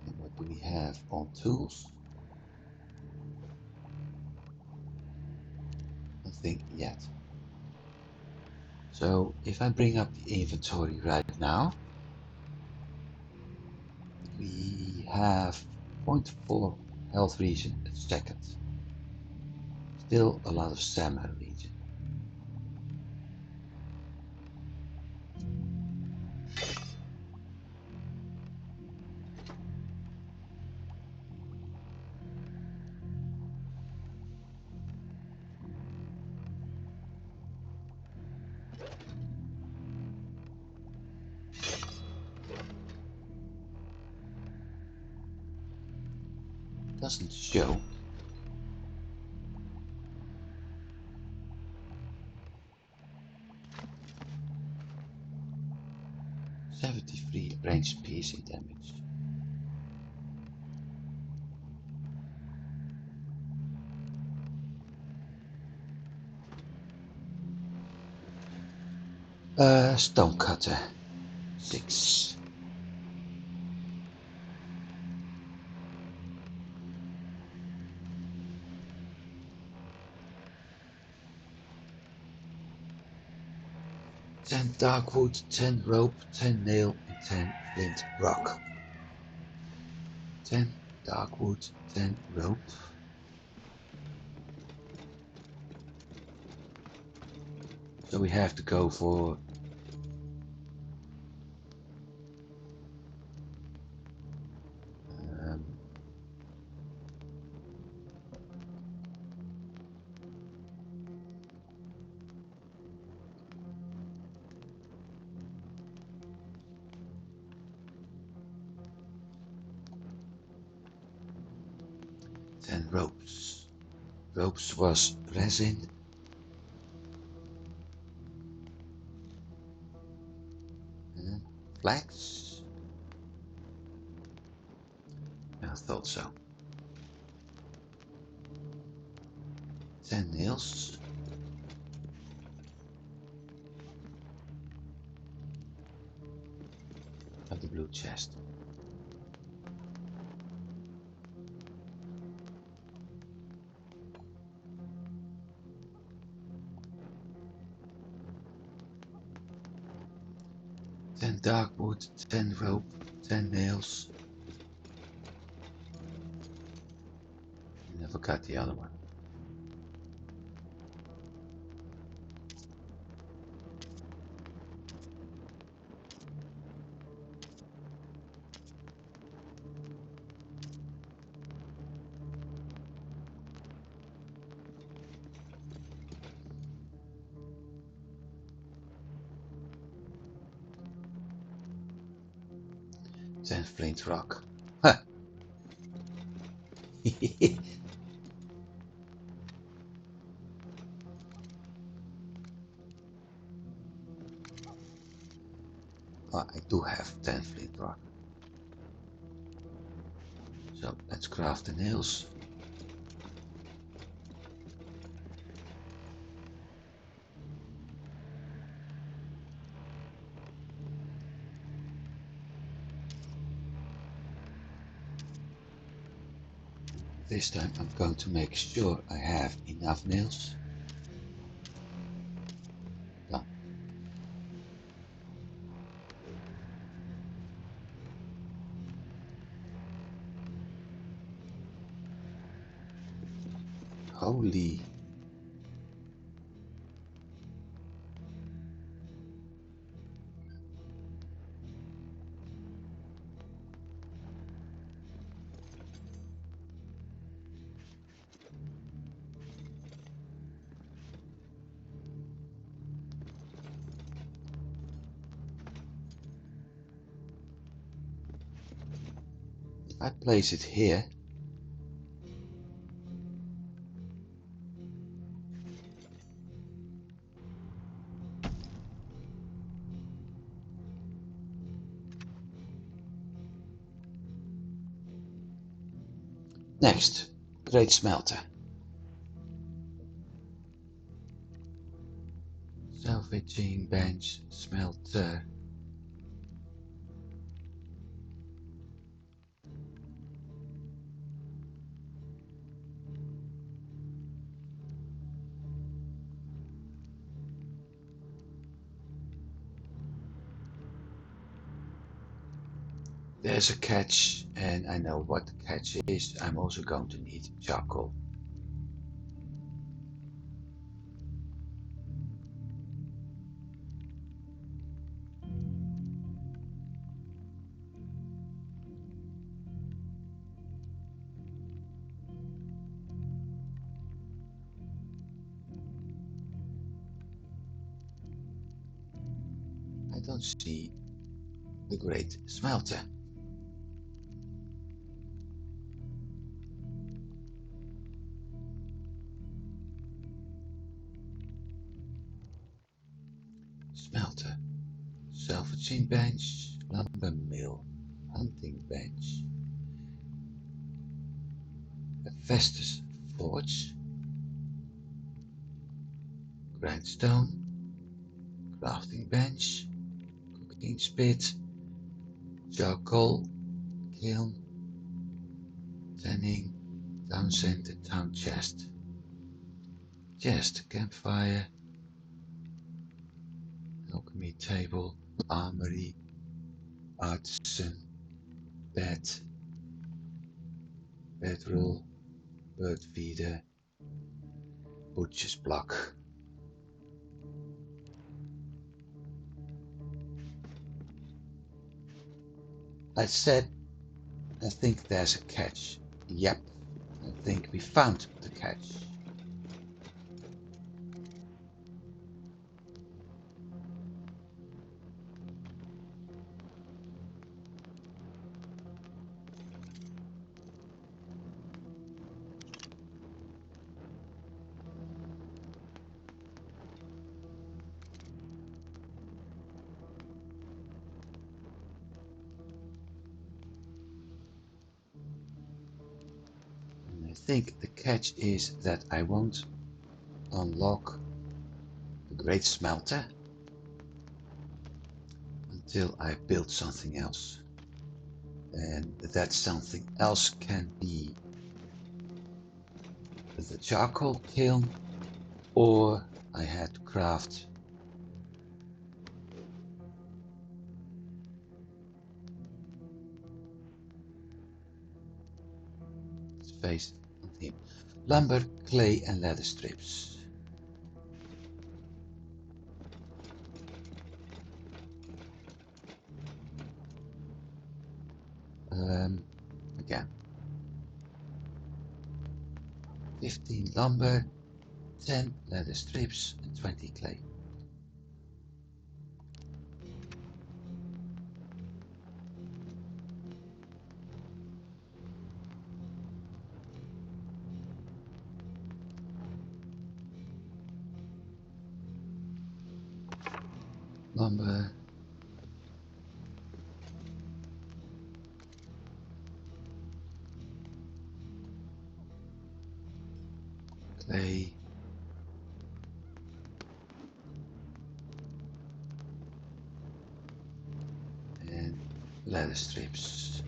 And what do we have on tools? Nothing yet. So if I bring up the inventory right now, we have 0.4 health regen a second. Still a lot of stamina regen. Doesn't show. .73 range piercing damage. Stonecutter 6. 10 darkwood, 10 rope, 10 nail, and 10 flint rock. 10 darkwood, 10 rope. So we have to go for um, ten ropes. Ropes was resin. And flax. I thought so. 10 nails. Of the blue chest. Ten darkwood, 10 rope, 10 nails. Never got the other one. Then flint rock. Huh. Oh, I do have 10 flint rock. So let's craft the nails. This time I'm going to make sure I have enough nails. Done. Holy. If I place it here, next, great smelter. Salvaging bench, smelter. There's a catch, and I know what the catch is. I'm also going to need charcoal. I don't see the great smelter. Smelter, salvaging bench, lumber mill, hunting bench, Festus forge, grindstone, crafting bench, cooking spit, charcoal, kiln, tanning, town center, town chest, campfire, alchemy table, armory, artisan, bed, bedroll, bird feeder, butcher's block. I said, I think there's a catch. Yep, I think we found the catch. And I think the catch is that I won't unlock the great smelter until I build something else. And that something else can be the charcoal kiln, or I had to craft face on him. Lumber, clay and leather strips. Again. 15 lumber, 10 leather strips and 20 clay. Lumber, clay, and leather strips.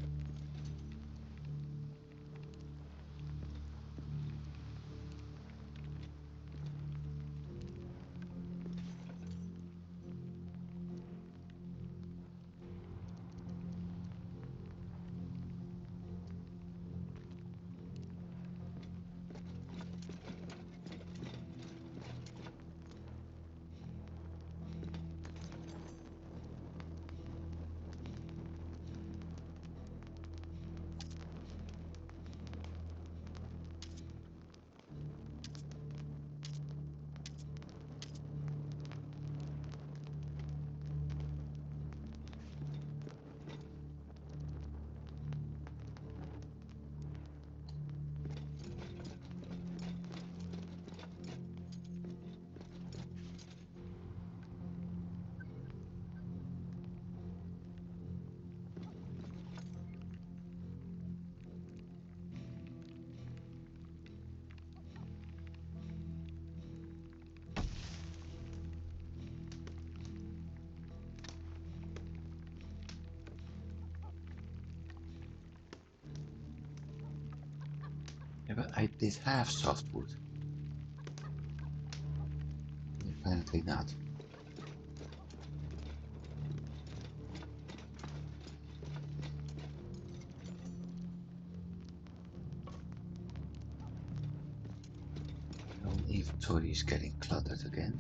Yeah, but I did have softwood. Apparently not. My whole inventory is getting cluttered again.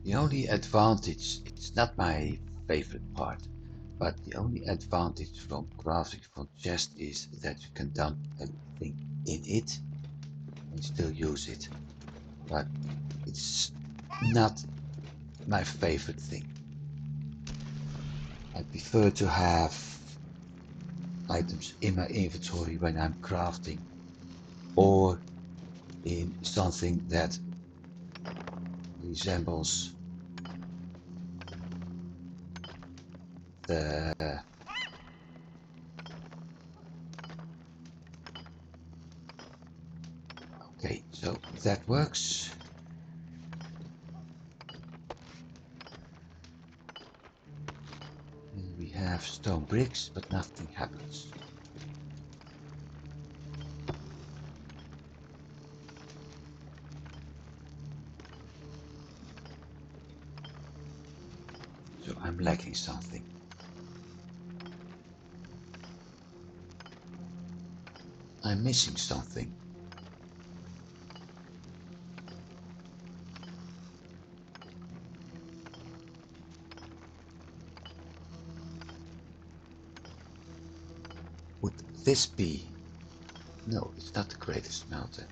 The only advantage, it's not my favorite part, but the only advantage from crafting from chest is that you can dump everything in it and still use it. But it's not my favorite thing. I prefer to have items in my inventory when I'm crafting, or in something that resembles the Okay, so that works. And we have stone bricks, but nothing happens. So I'm lacking something. I'm missing something. Would this be? No, it's not the greatest smelter.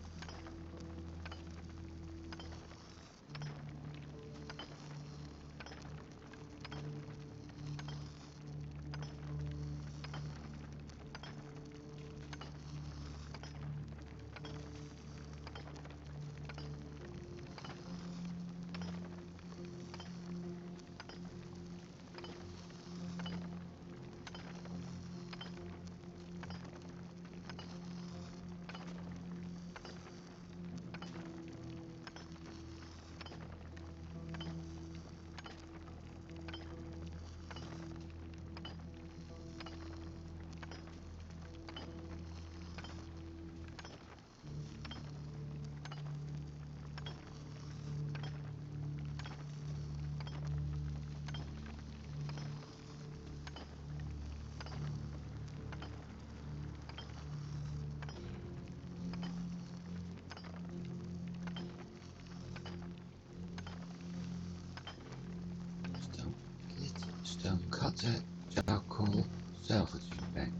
Stone kit, stone cutter, charcoal, salvaging bench.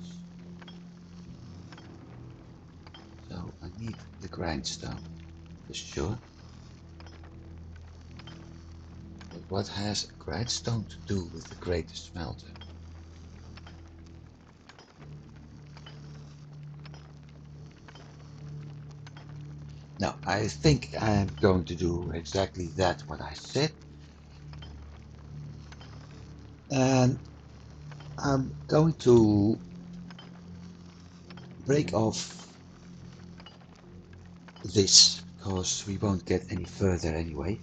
So I need the grindstone for sure. But what has grindstone to do with the greatest smelter? Now, I think I'm going to do exactly that what I said. And I'm going to break off this because we won't get any further anyway.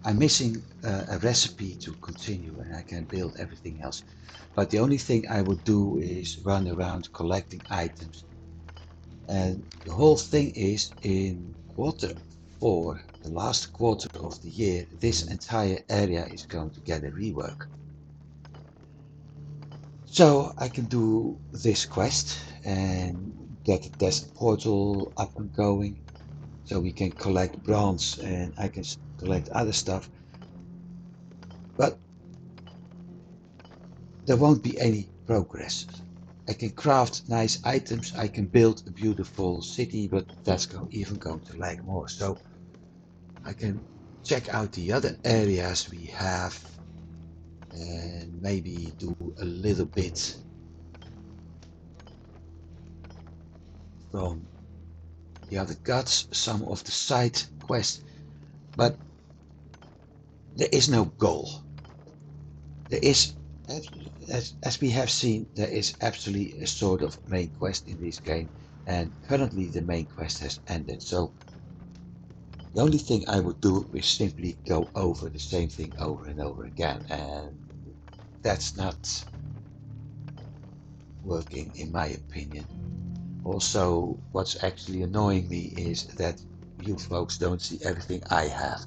I'm missing a recipe to continue and I can build everything else. But the only thing I would do is run around collecting items. And the whole thing is in Q4, the last quarter of the year, this entire area is going to get a rework. So I can do this quest and get the desert portal up and going. So we can collect bronze and I can collect other stuff. But there won't be any progress. I can craft nice items, I can build a beautiful city, but that's even going to lag more. So I can check out the other areas we have and maybe do a little bit from the other gods, some of the side quests, but there is no goal. There is, as we have seen, there is absolutely a sort of main quest in this game, and currently the main quest has ended. So the only thing I would do is simply go over the same thing over and over again, and that's not working in my opinion. Also, what's actually annoying me is that you folks don't see everything I have.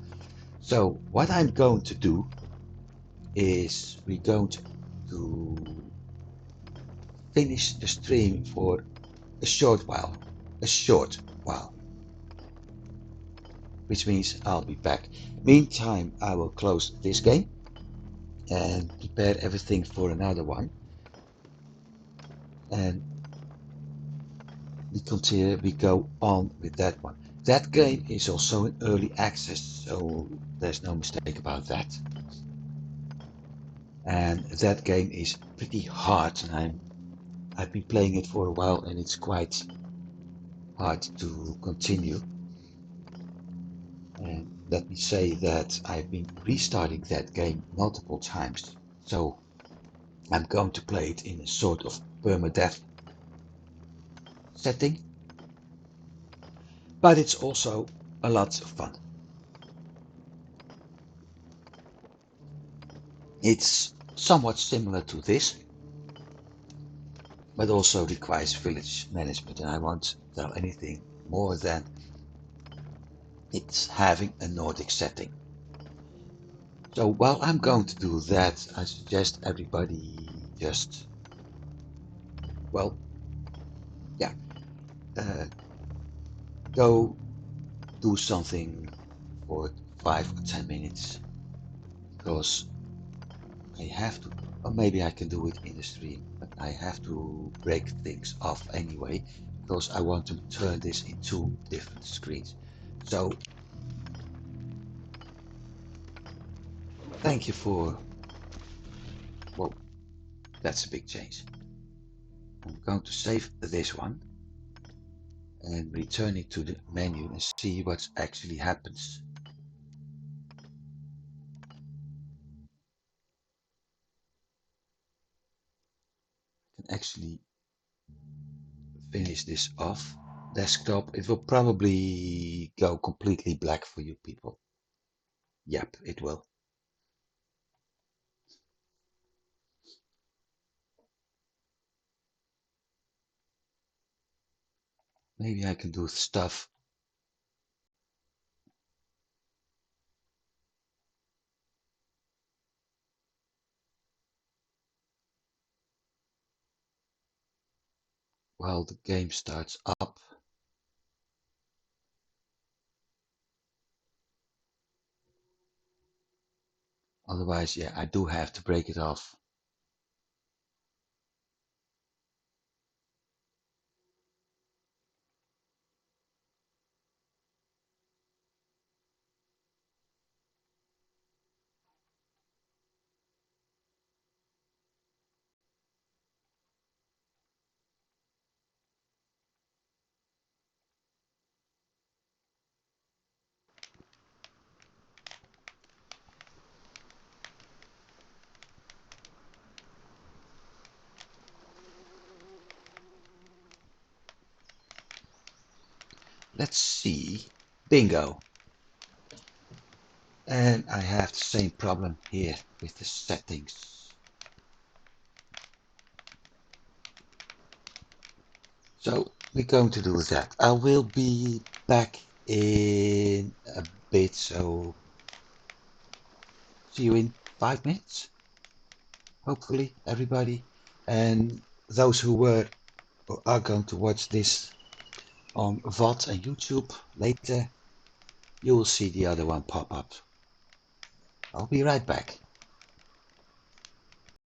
So what I'm going to do is we're going to finish the stream for a short while, which means I'll be back. Meantime, I will close this game and prepare everything for another one. And we go on with that one. That game is also in early access, so there's no mistake about that. And that game is pretty hard, and I've been playing it for a while, and it's quite hard to continue. And let me say that I've been restarting that game multiple times, so I'm going to play it in a sort of permadeath setting. but it's also a lot of fun. It's somewhat similar to this, but also requires village management, and I won't tell anything more than it's having a Nordic setting. So while I'm going to do that, I suggest everybody just, well, yeah, go do something for 5 or 10 minutes, because I have to, or maybe I can do it in the stream, but I have to break things off anyway, because I want to turn this into different screens. So thank you for, well, that's a big change. I'm going to save this one and return it to the menu and see what actually happens. I can actually finish this off. Desktop, it will probably go completely black for you people. Yep, it will. Maybe I can do stuff. While the game starts up. Otherwise, yeah, I do have to break it off. Let's see. Bingo. And I have the same problem here with the settings. So we're going to do that. I will be back in a bit, so see you in 5 minutes. Hopefully, everybody. And those who were or are going to watch this on VOD and YouTube later, you will see the other one pop up. I'll be right back.